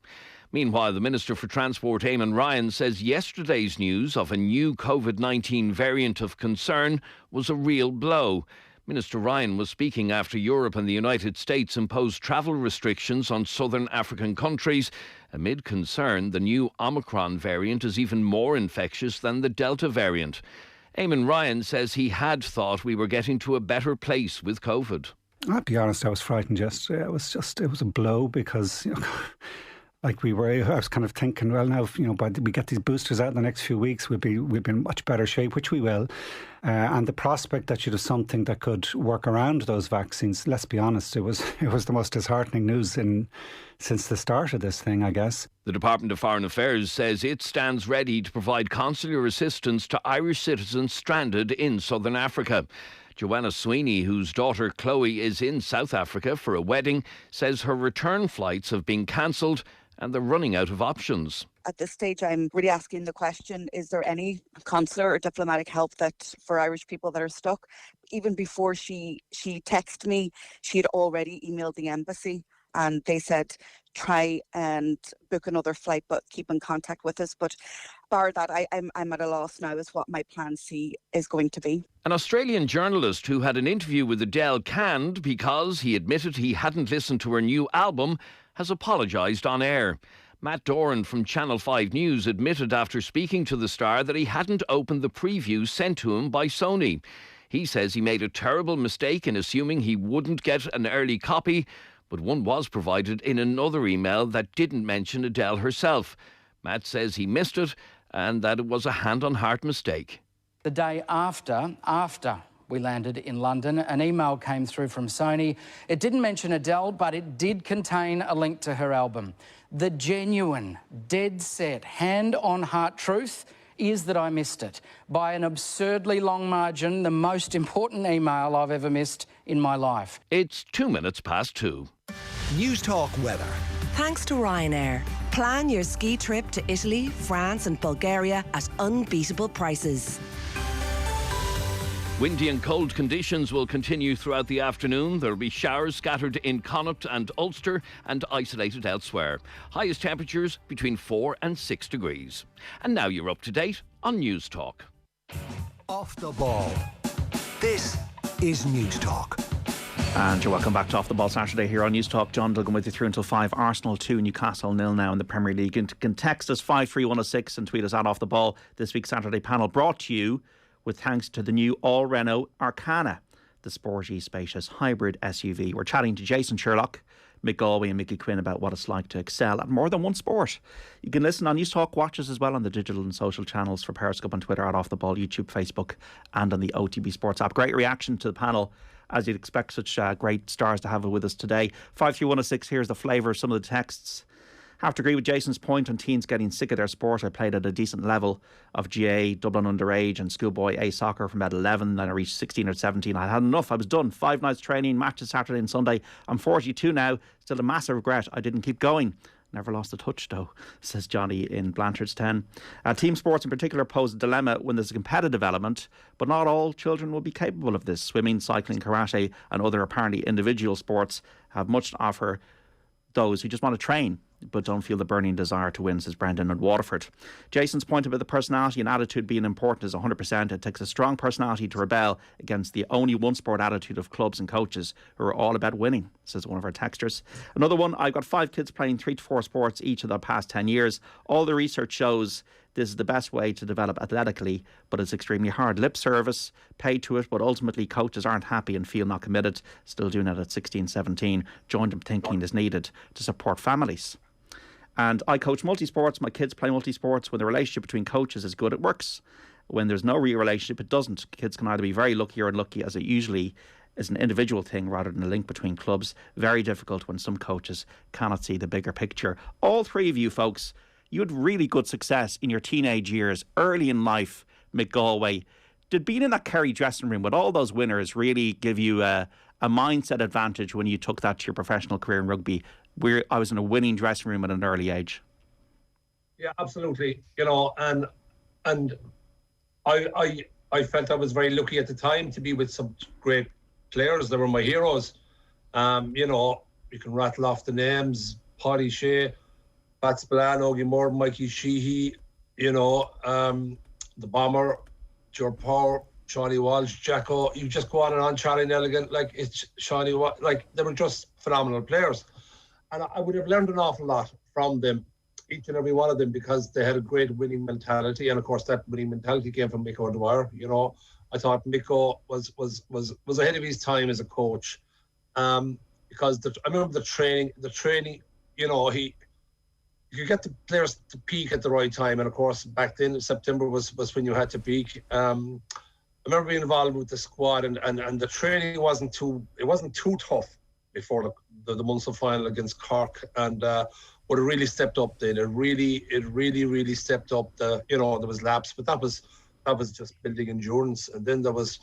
Meanwhile, the Minister for Transport, Eamon Ryan, says yesterday's news of a new COVID-19 variant of concern was a real blow. Minister Ryan was speaking after Europe and the United States imposed travel restrictions on southern African countries amid concern the new Omicron variant is even more infectious than the Delta variant. Eamon Ryan says he had thought we were getting to a better place with COVID. I'll be honest, I was frightened yesterday. It was a blow because, I was kind of thinking, well, now, by we get these boosters out in the ne'xt few weeks, we'll be in much better shape, which we will. And the prospect that you'd have something that could work around those vaccines, let's be honest, it was the most disheartening news since the start of this thing, I guess. The Department of Foreign Affairs says it stands ready to provide consular assistance to Irish citizens stranded in southern Africa. Joanna Sweeney, whose daughter Chloe is in South Africa for a wedding, says her return flights have been cancelled and they're running out of options. At this stage, I'm really asking the question, is there any consular or diplomatic help that for Irish people that are stuck? Even before she texted me, she had already emailed the embassy and they said, try and book another flight, but keep in contact with us. But bar that, I'm at a loss now as what my plan C is going to be. An Australian journalist who had an interview with Adele canned because he admitted he hadn't listened to her new album has apologised on air. Matt Doran from Channel 5 News admitted after speaking to the star that he hadn't opened the preview sent to him by Sony. He says he made a terrible mistake in assuming he wouldn't get an early copy, but one was provided in another email that didn't mention Adele herself. Matt says he missed it and that it was a hand-on-heart mistake. The day after we landed in London, an email came through from Sony. It didn't mention Adele, but it did contain a link to her album. The genuine, dead set, hand-on-heart truth is that I missed it. By an absurdly long margin, the most important email I've ever missed in my life. It's 2:02. News Talk weather. Thanks to Ryanair. Plan your ski trip to Italy, France and Bulgaria at unbeatable prices. Windy and cold conditions will continue throughout the afternoon. There will be showers scattered in Connacht and Ulster and isolated elsewhere. Highest temperatures between 4 and 6 degrees. And now you're up to date on News Talk. Off the ball. This is News Talk. And you're welcome back to Off the Ball Saturday here on News Talk. John Duggan with you through until 5. Arsenal 2, Newcastle 0 now in the Premier League. You can text us 53106 and tweet us at Off the Ball. This week's Saturday panel brought to you with thanks to the new all-Renault Arcana, the sporty, spacious hybrid SUV. We're chatting to Jason Sherlock, Mick Galwey and Mickey Quinn about what it's like to excel at more than one sport. You can listen on News Talk, watch us as well on the digital and social channels for Periscope and Twitter at Off the Ball, YouTube, Facebook and on the OTB Sports app. Great reaction to the panel, as you'd expect such great stars to have with us today. 53106, here's the flavour of some of the texts. Have to agree with Jason's point on teens getting sick of their sport. I played at a decent level of GA, Dublin underage and schoolboy A soccer from about 11. Then I reached 16 or 17. I had enough. I was done. 5 nights training, matches Saturday and Sunday. I'm 42 now. Still a massive regret I didn't keep going. Never lost a touch though, says Johnny in Blanchard's 10. Team sports in particular pose a dilemma when there's a competitive element, but not all children will be capable of this. Swimming, cycling, karate and other apparently individual sports have much to offer those who just want to train but don't feel the burning desire to win, says Brendan at Waterford. Jason's point about the personality and attitude being important is 100%. It takes a strong personality to rebel against the only one sport attitude of clubs and coaches who are all about winning, says one of our texters. Another one, I've got 5 kids playing 3 to 4 sports each of the past 10 years. All the research shows this is the best way to develop athletically, but it's extremely hard. Lip service, paid to it, but ultimately coaches aren't happy and feel not committed. Still doing it at 16, 17. Joint thinking is needed to support families. And I coach multi-sports. My kids play multi-sports. When the relationship between coaches is good, it works. When there's no real relationship, it doesn't. Kids can either be very lucky or unlucky, as it usually is an individual thing rather than a link between clubs. Very difficult when some coaches cannot see the bigger picture. All 3 of you folks, you had really good success in your teenage years, early in life, Mick Galwey. Did being in that Kerry dressing room with all those winners really give you a mindset advantage when you took that to your professional career in rugby, where I was in a winning dressing room at an early age? Yeah, absolutely. You know, and I felt I was very lucky at the time to be with some great players. They were my heroes. You know, you can rattle off the names: Paddy Shea, Pat Spillane, Ogie Moore, Mikey Sheehy, you know, the Bomber, Joe Power, Shawnee Walsh, Jacko. You just go on and on. Charlie Nelligan, like it's Shawnee, like they were just phenomenal players. And I would have learned an awful lot from them, each and every one of them, because they had a great winning mentality. And of course, that winning mentality came from Mick O'Dwyer. You know, I thought Micko was ahead of his time as a coach, because I remember the training. You know, you could get the players to peak at the right time. And of course, back then, September was when you had to peak. I remember being involved with the squad, and the training wasn't too tough before the Munster final against Cork, and but it really stepped up then. It really stepped up. You know, there was laps, but that was just building endurance. And then there was,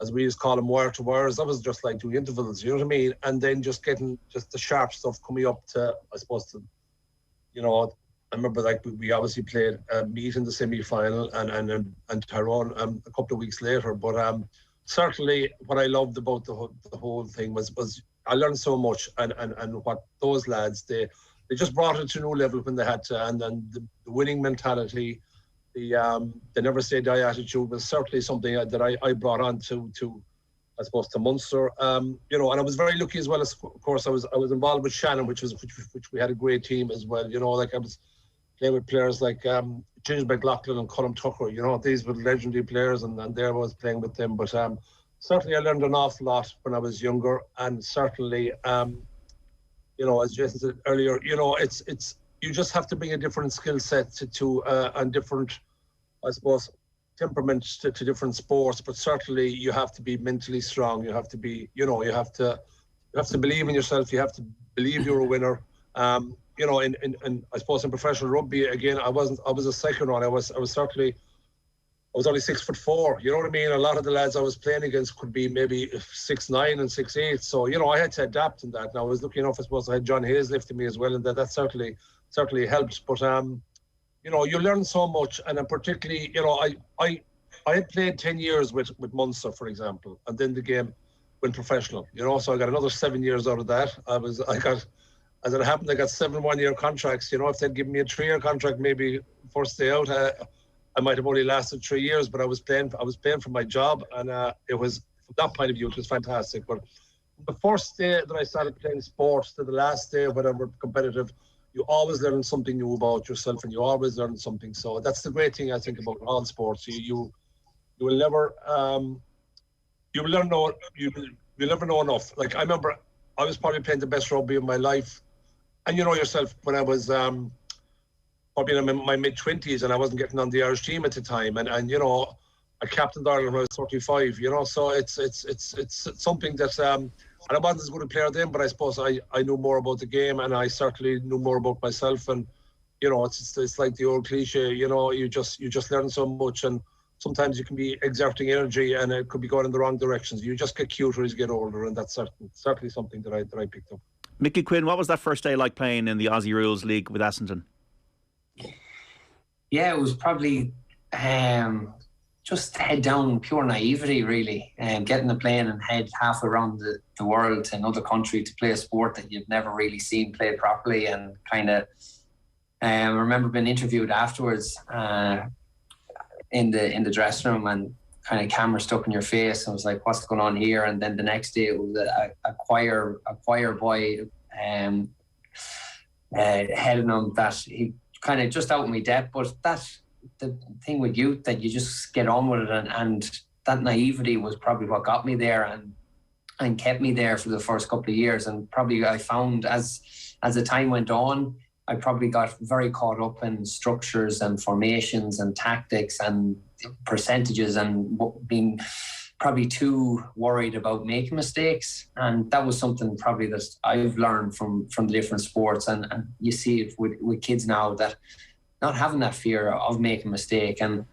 as we used to call them, wire to wires. That was just like doing intervals, you know what I mean? And then just getting just the sharp stuff coming up to, I suppose, you know, I remember like we obviously played Meath in the semi-final and Tyrone a couple of weeks later. But certainly what I loved about the whole thing was I learned so much, and what those lads, they just brought it to a new level when they had to, and then the winning mentality, the never say die attitude was certainly something that I brought on to I suppose to Munster. You know, and I was very lucky as well. As of course, I was involved with Shannon, which we had a great team as well. You know, like I was playing with players like Ginger McLaughlin and Colm Tucker. You know, these were legendary players, and there I was playing with them. But certainly I learned an awful lot when I was younger, and certainly, you know, as Jason said earlier, you know, it's you just have to bring a different skill set to and different, I suppose, temperaments to different sports. But certainly you have to be mentally strong. You have to be, you know, you have to believe in yourself. You have to believe you're a winner. You know, in I suppose in professional rugby, again, I was a second one. I was only 6'4", you know what I mean? A lot of the lads I was playing against could be maybe 6'9" and 6'8". So, you know, I had to adapt in that. And I was lucky enough, I suppose, I had John Hayes lifting me as well, and that certainly helped. But you know, you learn so much, and particularly, you know, I had played 10 years with Munster, for example, and then the game went professional. You know, so I got another 7 years out of that. As it happened, I got 7 one-year contracts. You know, if they'd given me a 3-year contract, maybe first day out, I might have only lasted 3 years, but I was playing for my job, and it was, from that point of view, it was fantastic. But the first day that I started playing sports to the last day, whatever, competitive, you always learn something new about yourself, and you always learn something. So that's the great thing I think about all sports. You will never you'll never know enough. Like I remember, I was probably playing the best rugby of my life, and you know yourself, when I was probably in my mid-20s, and I wasn't getting on the Irish team at the time, and you know, I captained Ireland when I was 35, you know, so it's something that, and I wasn't as good a player then, but I suppose I knew more about the game, and I certainly knew more about myself, and you know, it's like the old cliche, you know, you just learn so much, and sometimes you can be exerting energy, and it could be going in the wrong directions. You just get cuter as you get older, and that's certainly something that I picked up. Mickey Quinn, what was that first day like playing in the Aussie Rules League with Essendon? Yeah, it was probably just head down, pure naivety, really, and get in the plane and head half around the world to another country to play a sport that you've never really seen played properly. And kind of, I remember being interviewed afterwards in the dressing room, and kind of camera stuck in your face. I was like, "What's going on here?" And then the next day, it was a choir boy heading him that he kind of just out of my depth, but that's the thing with youth, that you just get on with it, and that naivety was probably what got me there and kept me there for the first couple of years. And probably I found as the time went on, I probably got very caught up in structures and formations and tactics and percentages, and being probably too worried about making mistakes. And that was something probably that I've learned from the different sports, and you see it with kids now, that not having that fear of making a mistake. And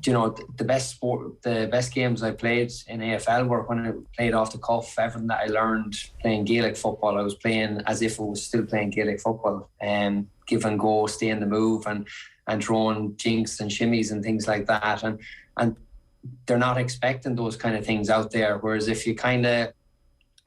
you know, the best games I played in AFL were when I played off the cuff. Everything that I learned playing Gaelic football, I was playing as if I was still playing Gaelic football, and give and go, stay in the move, and throwing jinks and shimmies and things like that. And they're not expecting those kind of things out there. Whereas if you kind of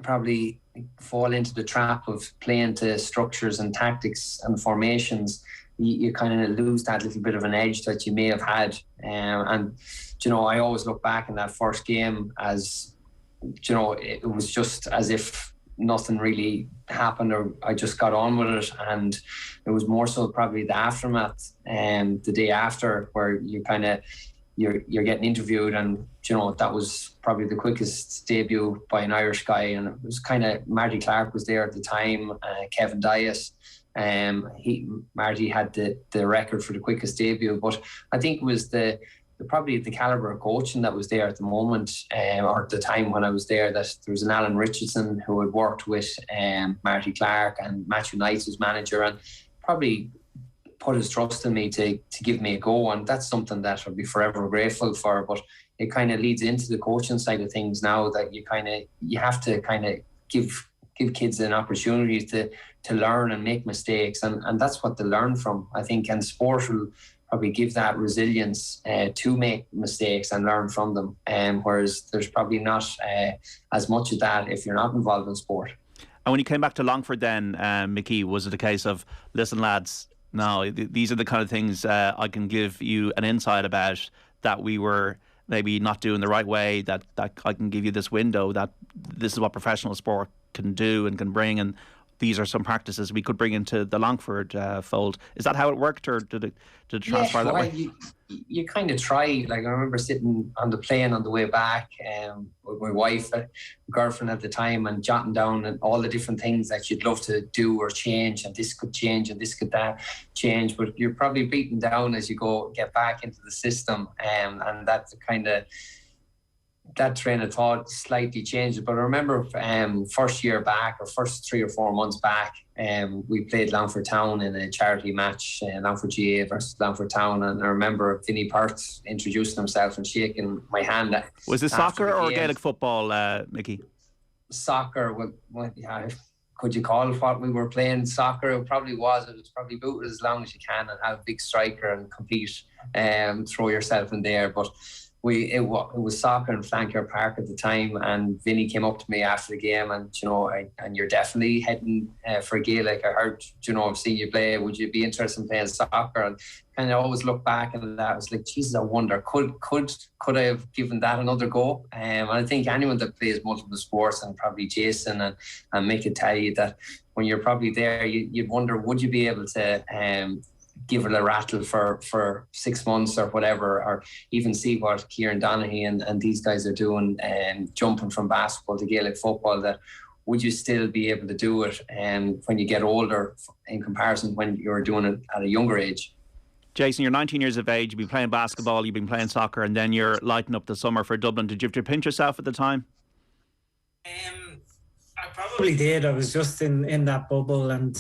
probably fall into the trap of playing to structures and tactics and formations, you kind of lose that little bit of an edge that you may have had. And, you know, I always look back in that first game as, you know, it was just as if nothing really happened, or I just got on with it. And it was more so probably the aftermath, the day after, where you kind of, you're getting interviewed, and, you know, that was probably the quickest debut by an Irish guy. And it was kind of, Marty Clark was there at the time, Kevin Dias. Marty had the record for the quickest debut, but I think it was probably the caliber of coaching that was there at the moment, or at the time when I was there, that there was an Alan Richardson who had worked with Marty Clark, and Matthew Knight was manager, and probably put his trust in me to give me a go. And that's something that I'll be forever grateful for. But it kind of leads into the coaching side of things now, that you have to kind of give kids an opportunity to learn and make mistakes, and that's what they learn from, I think. And sport will probably give that resilience to make mistakes and learn from them, whereas there's probably not as much of that if you're not involved in sport. And when you came back to Longford then, Mickey, was it a case of, listen lads, no, these are the kind of things I can give you an insight about, that we were maybe not doing the right way, that I can give you this window, that this is what professional sport can do and can bring, and these are some practices we could bring into the Longford fold? Is that how it worked, or did it transfer that way? You kind of try. Like, I remember sitting on the plane on the way back with my wife, girlfriend at the time, and jotting down and all the different things that you'd love to do or change, and this could change and this could that change. But you're probably beaten down as you get back into the system, and that's kind of, that train of thought slightly changed. But I remember first year back, or first 3 or 4 months back, we played Longford Town in a charity match, Longford GA versus Longford Town, and I remember Vinnie Perth introducing himself and shaking my hand. Was it soccer or Gaelic football, Mickey? Soccer. Could you call it what we were playing? Soccer. It probably was. It was probably booted as long as you can and have a big striker and compete, throw yourself in there. But it was soccer in Flanker Park at the time, and Vinny came up to me after the game, and, you know, and you're definitely heading for Gaelic. I heard, you know, I've seen you play. Would you be interested in playing soccer? And kind of always look back and that, I was like, Jesus, I wonder, could I have given that another go? And I think anyone that plays multiple sports, and probably Jason and Mick could tell you that when you're probably there, you'd wonder, would you be able to give it a rattle for 6 months or whatever, or even see what Kieran Donaghy and these guys are doing, jumping from basketball to Gaelic football, that would you still be able to do it when you get older in comparison when you're doing it at a younger age? Jason, you're 19 years of age, you've been playing basketball, you've been playing soccer, and then you're lighting up the summer for Dublin. Did you have to pinch yourself at the time? I probably did. I was just in that bubble, and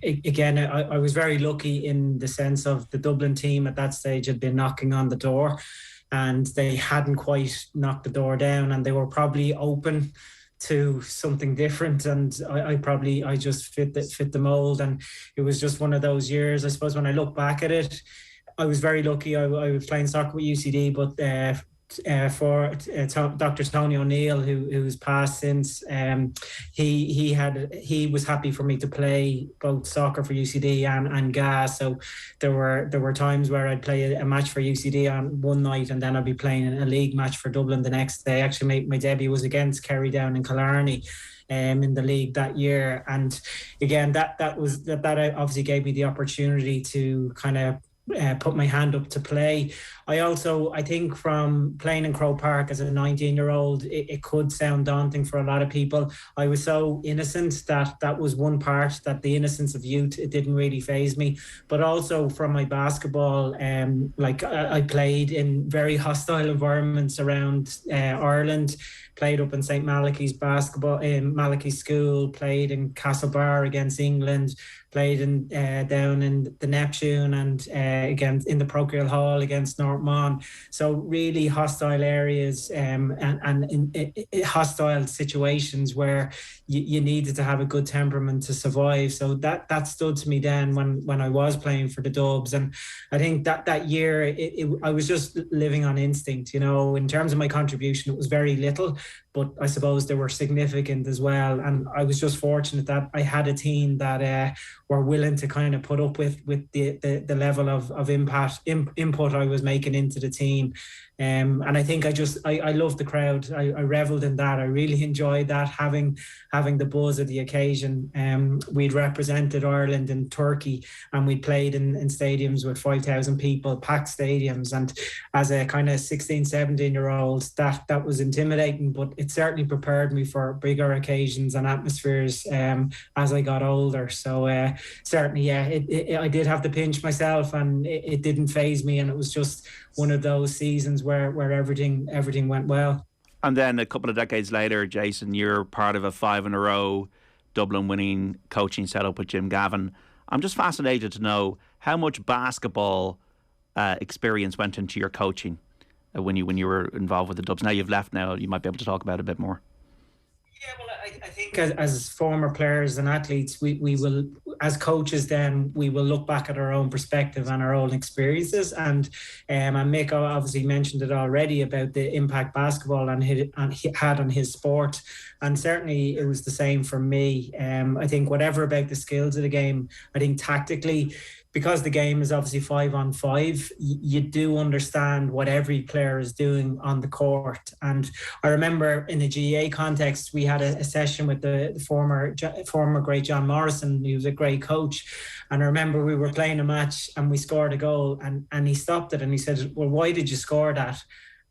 again, I was very lucky in the sense of the Dublin team at that stage had been knocking on the door, and they hadn't quite knocked the door down, and they were probably open to something different, and I just fit the mold, and it was just one of those years. I suppose when I look back at it, I was very lucky. I was playing soccer with UCD, but for Dr. Tony O'Neill, who's passed since, he was happy for me to play both soccer for UCD and GAS. So there were times where I'd play a match for UCD on one night, and then I'd be playing a league match for Dublin the next day. Actually, my debut was against Kerry down in Killarney. In the league that year, and again that obviously gave me the opportunity to kind of put my hand up to play. I think from playing in Croke Park as a 19-year-old, it could sound daunting for a lot of people. I was so innocent that was one part, that the innocence of youth, it didn't really faze me. But also from my basketball, I played in very hostile environments around Ireland. Played up in St. Malachy's basketball, in Malachy School, played in Castlebar against England, played in down in the Neptune, and again in the Procreal Hall against Northmont. So really hostile areas and in hostile situations where you needed to have a good temperament to survive. So that stood to me then when I was playing for the Dubs. And I think that year I was just living on instinct. In terms of my contribution, it was very little, but I suppose they were significant as well. And I was just fortunate that I had a team that were willing to kind of put up with the level of input I was making into the team. And I think I loved the crowd. I reveled in that. I really enjoyed that, having the buzz of the occasion. We'd represented Ireland in Turkey, and we played in stadiums with 5,000 people, packed stadiums. And as a kind of 16, 17-year-old, that was intimidating, but it certainly prepared me for bigger occasions and atmospheres as I got older. So certainly, I did have the pinch myself, and it didn't faze me. And it was just one of those seasons where everything went well. And then a couple of decades later, Jason, you're part of a 5-in-a-row Dublin winning coaching setup with Jim Gavin. I'm just fascinated to know how much basketball experience went into your coaching when you were involved with the Dubs. Now you've left now, you might be able to talk about it a bit more. Yeah, well, I think as former players and athletes, we will, as coaches, then we will look back at our own perspective and our own experiences. And Mick obviously mentioned it already about the impact basketball had on his sport. And certainly it was the same for me. I think whatever about the skills of the game, I think tactically, because the game is obviously 5-on-5, you do understand what every player is doing on the court. And I remember in the GAA context, we had a session with the former great John Morrison. He was a great coach. And I remember we were playing a match and we scored a goal, and he stopped it and he said, well, why did you score that?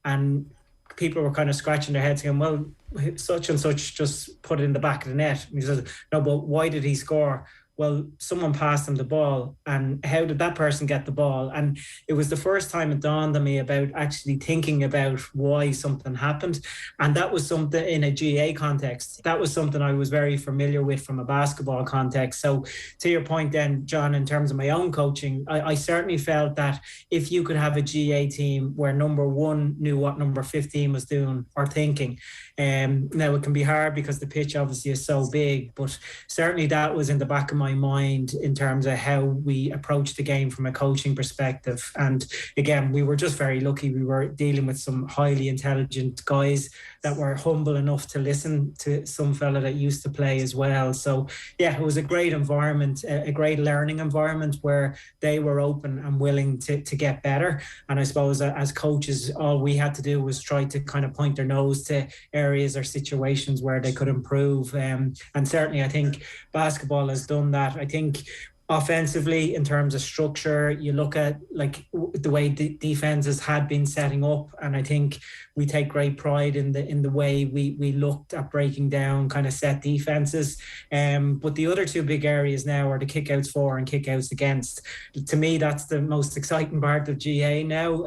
And people were kind of scratching their heads going, well, such and such just put it in the back of the net. And he said, no, but why did he score? Well, someone passed him the ball, and how did that person get the ball? And it was the first time it dawned on me about actually thinking about why something happened. And that was something in a GAA context. That was something I was very familiar with from a basketball context. So to your point then, John, in terms of my own coaching, I certainly felt that if you could have a GAA team where number 1 knew what number 15 was doing or thinking. Now it can be hard because the pitch obviously is so big, but certainly that was in the back of my mind in terms of how we approach the game from a coaching perspective. And again, we were just very lucky. We were dealing with some highly intelligent guys that were humble enough to listen to some fella that used to play as well. So yeah, it was a great environment, a great learning environment where they were open and willing to get better. And I suppose as coaches, all we had to do was try to kind of point their nose to areas or situations where they could improve. And certainly I think basketball has done that. I think offensively, in terms of structure, you look at like the way the defenses had been setting up, and I think we take great pride in the way we looked at breaking down kind of set defenses. But the other two big areas now are the kickouts for and kickouts against. To me, that's the most exciting part of GAA now.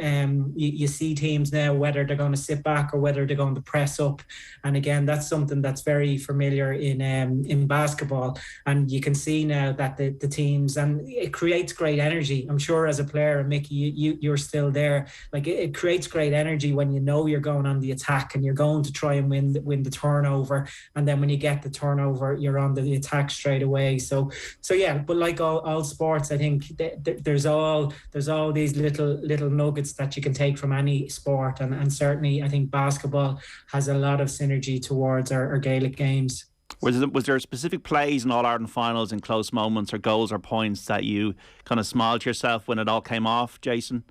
You see teams now, whether they're going to sit back or whether they're going to press up. And again, that's something that's very familiar in basketball. And you can see now that the teams teams, and it creates great energy. I'm sure as a player, and Mickey, you're still there. Like it creates great energy when you know you're going on the attack and you're going to try and win the turnover, and then when you get the turnover, you're on the attack straight away. So yeah. But like all sports, I think there's all these little nuggets that you can take from any sport, and certainly I think basketball has a lot of synergy towards our Gaelic games. Was there specific plays in All-Ireland finals in close moments or goals or points that you kind of smiled to yourself when it all came off, Jason?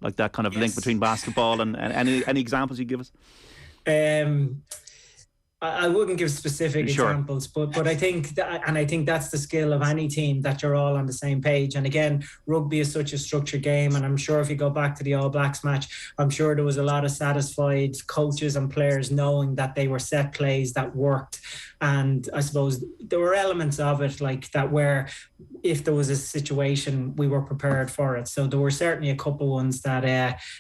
Like that kind of link between basketball and any examples you give us? I wouldn't give specific examples, but I think that's the skill of any team, that you're all on the same page. And again, rugby is such a structured game, and I'm sure if you go back to the All Blacks match, I'm sure there was a lot of satisfied coaches and players knowing that they were set plays that worked. And I suppose there were elements of it like that where if there was a situation, we were prepared for it. So there were certainly a couple ones that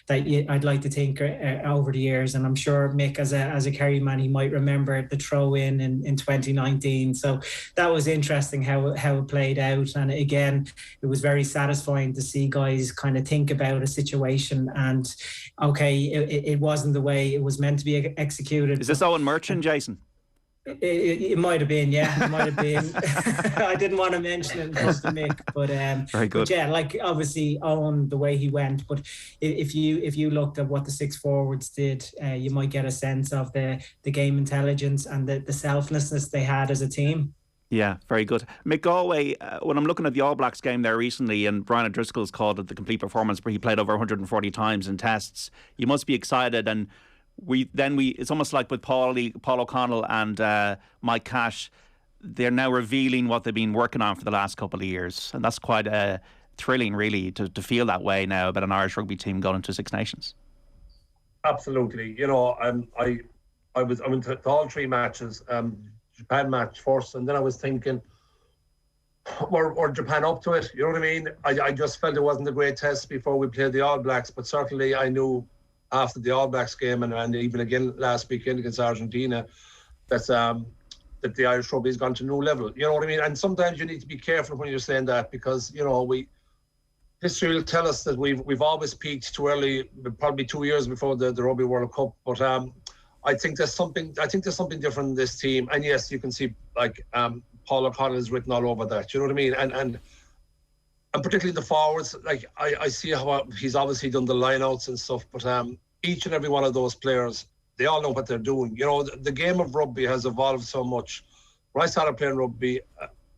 I'd like to think over the years. And I'm sure Mick, as a Kerry man, he might remember the throw in 2019. So that was interesting how it played out. And again, it was very satisfying to see guys kind of think about a situation and, okay, it wasn't the way it was meant to be executed. Is this Owen Merchant, Jason? It might have been, yeah. It might have been. I didn't want to mention it in front of Mick, but very good. But yeah, like obviously Owen, the way he went. But if you looked at what the six forwards did, you might get a sense of the game intelligence and the selflessness they had as a team. Yeah, very good. Mick Galwey, when I'm looking at the All Blacks game there recently, and Brian O'Driscoll's called it the complete performance, where he played over 140 times in tests, you must be excited. And it's almost like with Paul O'Connell and Mike Cash, they're now revealing what they've been working on for the last couple of years, and that's quite thrilling, really, to feel that way now about an Irish rugby team going into Six Nations. Absolutely, I went to all three matches. Japan match first, and then I was thinking, or Japan up to it. You know what I mean? I just felt it wasn't a great test before we played the All Blacks, but certainly I knew after the All Blacks game and even again last weekend against Argentina that the Irish rugby has gone to a new level. You know what I mean? And sometimes you need to be careful when you're saying that, because history will tell us that we've always peaked too early, probably 2 years before the Rugby World Cup. But I think there's something different in this team. And yes, you can see like Paul O'Connell is written all over that. You know what I mean? And particularly the forwards, like I see how he's obviously done the lineouts and stuff, but each and every one of those players, they all know what they're doing. You know, the game of rugby has evolved so much. When I started playing rugby,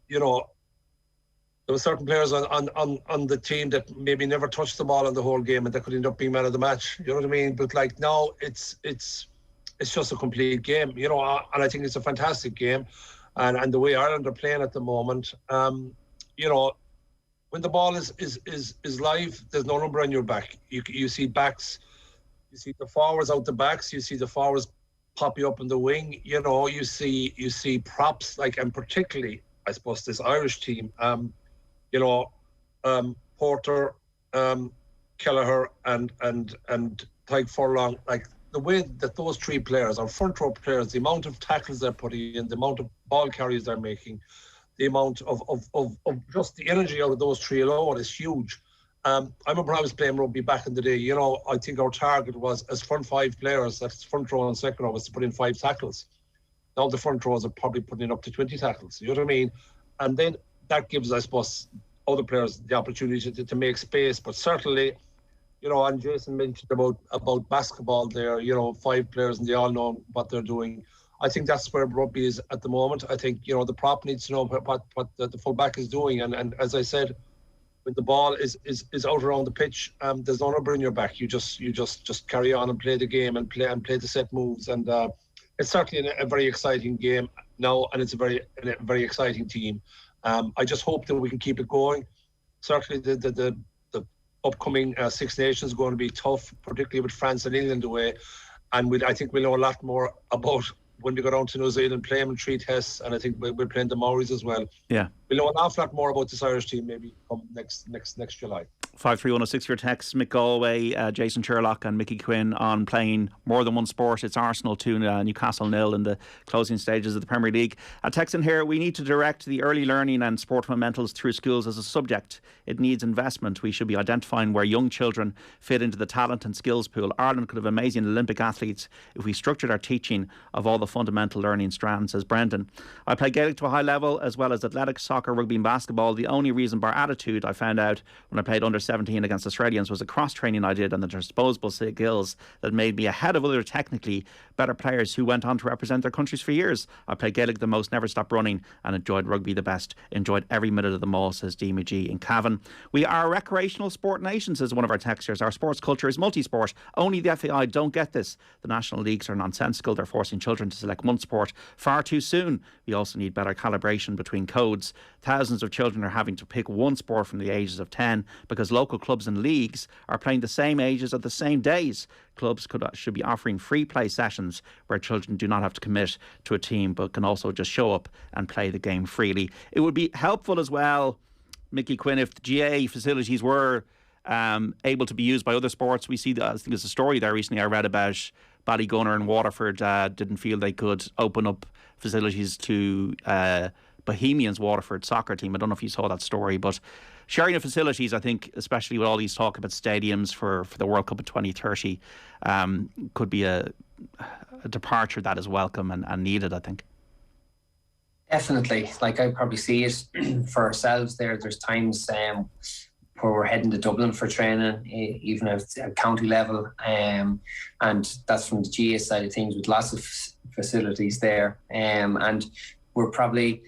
there were certain players on the team that maybe never touched the ball in the whole game, and that could end up being man of the match. You know what I mean? But like now, it's just a complete game. You know, and I think it's a fantastic game, and the way Ireland are playing at the moment, when the ball is live, there's no number on your back. You see backs, you see the forwards out the backs, you see the forwards pop you up in the wing. You know, you see props, like, and particularly, I suppose, this Irish team. Porter, Kelleher, and Tyke Furlong. Like the way that those three players are front row players, the amount of tackles they're putting in, the amount of ball carries they're making, the amount of just the energy out of those three alone is huge. I remember I was playing rugby back in the day. I think our target was, as front five players, that's front row and second row, was to put in 5 tackles. Now the front rows are probably putting in up to 20 tackles. You know what I mean? And then that gives, I suppose, other players the opportunity to make space. But certainly, and Jason mentioned about basketball there, 5 players and they all know what they're doing. I think that's where rugby is at the moment. I think, the prop needs to know what the fullback is doing. And as I said, when the ball is out around the pitch, there's no number in your back. You just carry on and play the game and play the set moves. And it's certainly a very exciting game now, and it's a very exciting team. I just hope that we can keep it going. Certainly the upcoming Six Nations is going to be tough, particularly with France and England away. And I think we'll know a lot more about when we go down to New Zealand, play them in 3 tests, and I think we're playing the Maoris as well. Yeah, we'll know an awful lot more about this Irish team maybe come next July. 53106 for your text. Mick Galwey, Jason Sherlock and Mickey Quinn on playing more than one sport. It's Arsenal 2, Newcastle 0 in the closing stages of the Premier League. A text in here, we need to direct the early learning and sport fundamentals through schools as a subject. It needs investment. We should be identifying where young children fit into the talent and skills pool. Ireland could have amazing Olympic athletes if we structured our teaching of all the fundamental learning strands, says Brendan. I play Gaelic to a high level as well as athletics, soccer, rugby and basketball. The only reason bar attitude I found out when I played under 17 against Australians was the cross training I did and the disposable skills that made me ahead of other technically better players who went on to represent their countries for years. I played Gaelic the most, never stopped running, and enjoyed rugby the best. Enjoyed every minute of them all, says Dee McGee in Cavan. We are a recreational sport nation, says one of our texters. Our sports culture is multi-sport. Only the FAI don't get this. The national leagues are nonsensical. They're forcing children to select one sport far too soon. We also need better calibration between codes. Thousands of children are having to pick one sport from the ages of 10 because local clubs and leagues are playing the same ages at the same days. Clubs should be offering free play sessions where children do not have to commit to a team but can also just show up and play the game freely. It would be helpful as well, Mickey Quinn, if the GA facilities were able to be used by other sports. We see, I think there's a story there recently I read about Ballygunner and Waterford didn't feel they could open up facilities to Bohemians Waterford soccer team. I don't know if you saw that story, but sharing of facilities, I think, especially with all these talk about stadiums for the World Cup of 2030, could be a departure that is welcome and needed, I think. Definitely. Like, I probably see it for ourselves there. There's times where we're heading to Dublin for training, even at county level. And that's from the GA side of things with lots of facilities there. And we're probably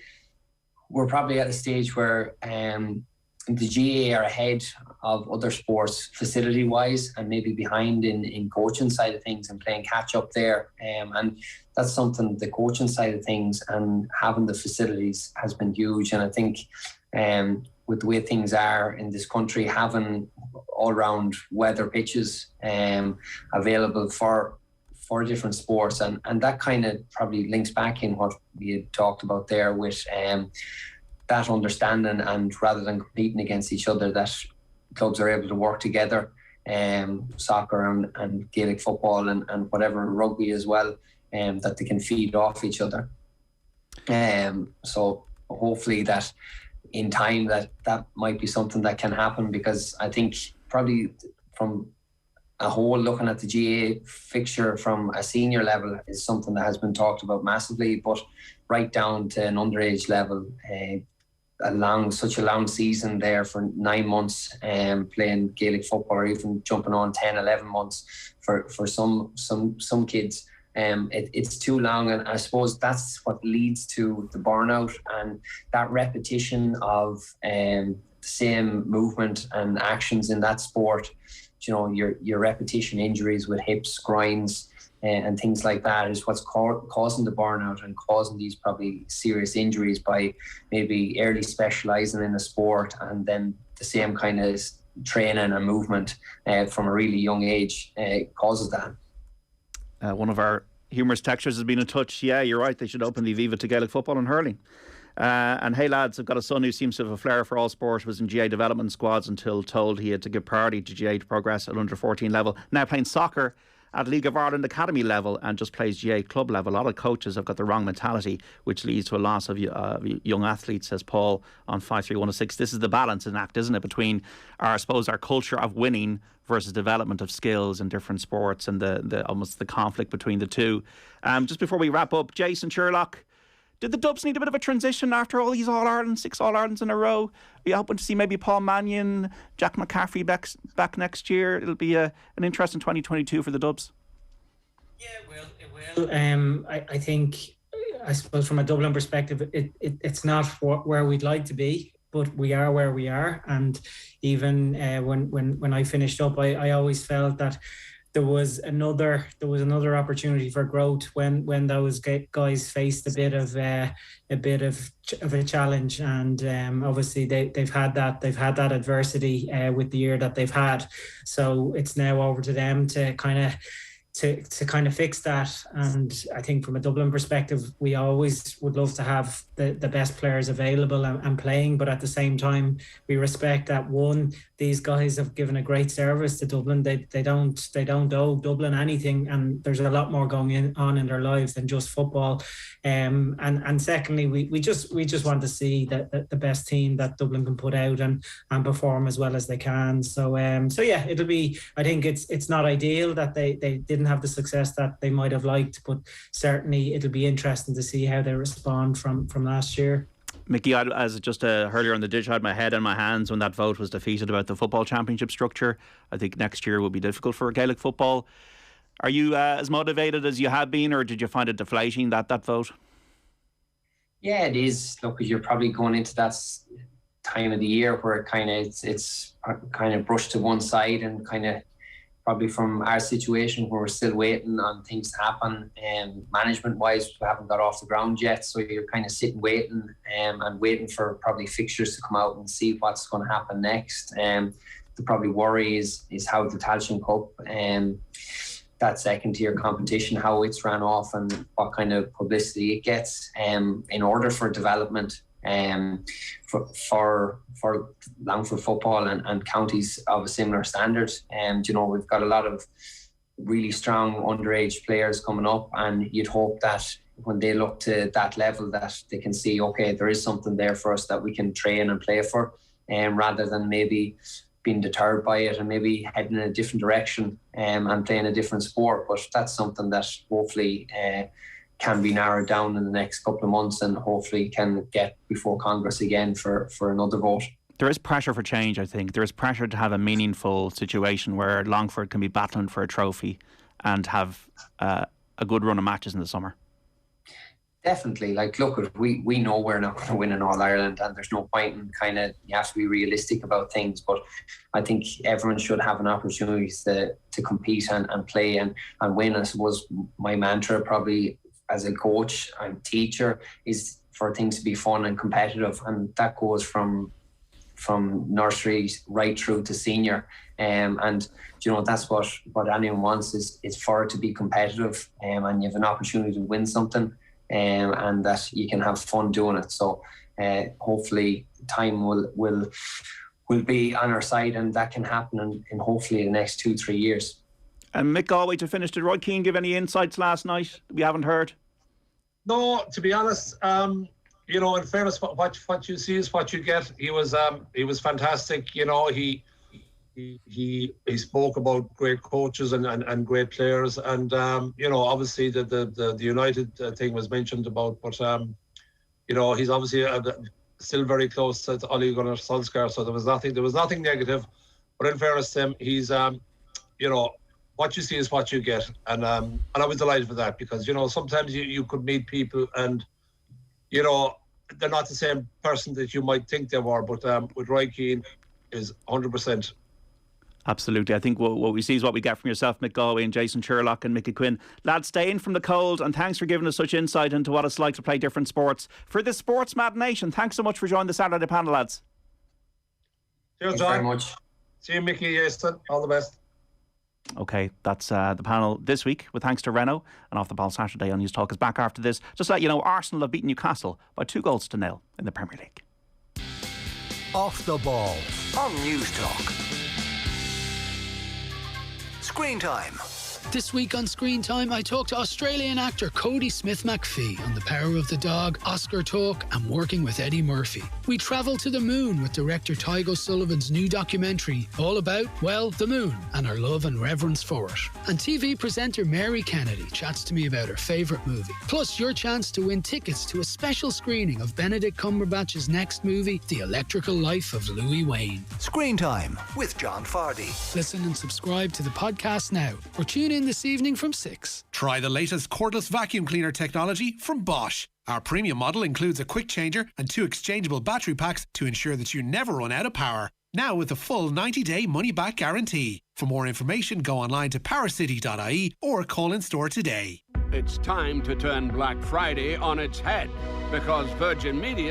at a stage where the GA are ahead of other sports facility wise and maybe behind in coaching side of things and playing catch up there. And that's something, the coaching side of things and having the facilities has been huge. And I think with the way things are in this country, having all round weather pitches available for different sports and that kind of probably links back in what we had talked about there with that understanding, and rather than competing against each other, that clubs are able to work together, soccer and Gaelic football and whatever, rugby as well, that they can feed off each other. So hopefully that in time that might be something that can happen, because I think probably from a whole, looking at the GA fixture from a senior level is something that has been talked about massively, but right down to an underage level, such a long season there for 9 months, playing Gaelic football, or even jumping on 10, 11 months for some kids. It's too long, and I suppose that's what leads to the burnout and that repetition of the same movement and actions in that sport. You know, your repetition injuries with hips, groins, and things like that is what's causing the burnout and causing these probably serious injuries by maybe early specialising in a sport and then the same kind of training and movement from a really young age causes that. One of our humorous textures has been in touch. Yeah, you're right. They should open the Aviva to Gaelic football and hurling. And hey lads, I've got a son who seems to have a flair for all sport, was in GA development squads until told he had to give priority to GA to progress at under 14 level. Now playing soccer at League of Ireland Academy level and just plays GA club level. A lot of coaches have got the wrong mentality, which leads to a loss of young athletes, says Paul on 53106. This is the balancing act, isn't it, between our culture of winning versus development of skills in different sports, and the almost the conflict between the two. Just before we wrap up, Jason Sherlock, did the Dubs need a bit of a transition after all these All-Irelands, 6 All-Irelands in a row? Are you hoping to see maybe Paul Mannion, Jack McCaffrey back next year? It'll be an interesting 2022 for the Dubs. Yeah, it will. I think, I suppose from a Dublin perspective, it's not where we'd like to be, but we are where we are. And even when I finished up, I always felt that there was another opportunity for growth when those guys faced a bit of a challenge, and obviously they've had that adversity with the year that they've had. So it's now over to them to kind of to kind of fix that. And I think from a Dublin perspective, we always would love to have the best players available and playing, but at the same time, we respect that, one, these guys have given a great service to Dublin. They don't owe Dublin anything, and there's a lot more going on in their lives than just football. And secondly, we just want to see the best team that Dublin can put out and perform as well as they can. So yeah, it'll be. I think it's not ideal that they didn't have the success that they might have liked, but certainly it'll be interesting to see how they respond from last year. Mickey, as just earlier on the ditch, I had my head in my hands when that vote was defeated about the football championship structure. I think next year will be difficult for Gaelic football. Are you as motivated as you have been, or did you find it deflating, that vote? Yeah, it is. Look, you're probably going into that time of the year where it's kind of brushed to one side, and kind of probably from our situation where we're still waiting on things to happen, and management-wise, we haven't got off the ground yet. So you're kind of sitting waiting and waiting for probably fixtures to come out and see what's going to happen next. The probably worry is how the Tailteann Cup, that second-tier competition, how it's ran off and what kind of publicity it gets in order for development for Longford football and counties of a similar standard. We've got a lot of really strong underage players coming up, and you'd hope that when they look to that level that they can see, okay, there is something there for us that we can train and play for, rather than maybe being deterred by it and maybe heading in a different direction and playing a different sport. But that's something that hopefully can be narrowed down in the next couple of months, and hopefully can get before Congress again for another vote. There is pressure for change, I think. There is pressure to have a meaningful situation where Longford can be battling for a trophy and have a good run of matches in the summer. Definitely. Look, we know we're not going to win in All-Ireland, and there's no point in you have to be realistic about things. But I think everyone should have an opportunity to compete and play and win. I suppose my mantra probably as a coach and teacher is for things to be fun and competitive, and that goes from nursery right through to senior. That's what anyone wants is for it to be competitive, and you have an opportunity to win something, and that you can have fun doing it. So hopefully time will be on our side, and that can happen in hopefully the next 2-3 years. And Mick Galwey to finish. Did Roy Keane give any insights last night we haven't heard? No, to be honest, in fairness, what you see is what you get. He was fantastic. He spoke about great coaches and great players, and obviously the United thing was mentioned about, but he's obviously still very close to Ole Gunnar Solskjaer, so there was nothing negative. But in fairness to him, he's what you see is what you get, and I was delighted with that, because sometimes you could meet people and they're not the same person that you might think they were, but with Roy Keane is 100%. Absolutely. I think what we see is what we get from yourself, Mick Galwey, and Jason Sherlock and Mickey Quinn. Lads, stay in from the cold, and thanks for giving us such insight into what it's like to play different sports for this Sports Mad Nation. Thanks so much for joining the Saturday panel, lads. Cheers, Thanks John. very much. See you, Mickey. Jason. All the best. Okay, that's the panel this week, with thanks to Renault. And Off the Ball Saturday on News Talk is back after this. Just to let you know, Arsenal have beaten Newcastle by 2-0 in the Premier League. Off the Ball on News Talk. Screen Time. This week on Screen Time, I talked to Australian actor Cody Smith-McPhee on the power of the dog, Oscar talk, and working with Eddie Murphy. We travel to the moon with director Tygo Sullivan's new documentary, all about, well, the moon and our love and reverence for it. And TV presenter Mary Kennedy chats to me about her favourite movie. Plus, your chance to win tickets to a special screening of Benedict Cumberbatch's next movie, The Electrical Life of Louis Wayne. Screen Time with John Fardy. Listen and subscribe to the podcast now, or tune in this evening from 6. Try the latest cordless vacuum cleaner technology from Bosch. Our premium model includes a quick changer and 2 exchangeable battery packs to ensure that you never run out of power. Now with a full 90-day money-back guarantee. For more information, go online to powercity.ie or call in store today. It's time to turn Black Friday on its head, because Virgin Media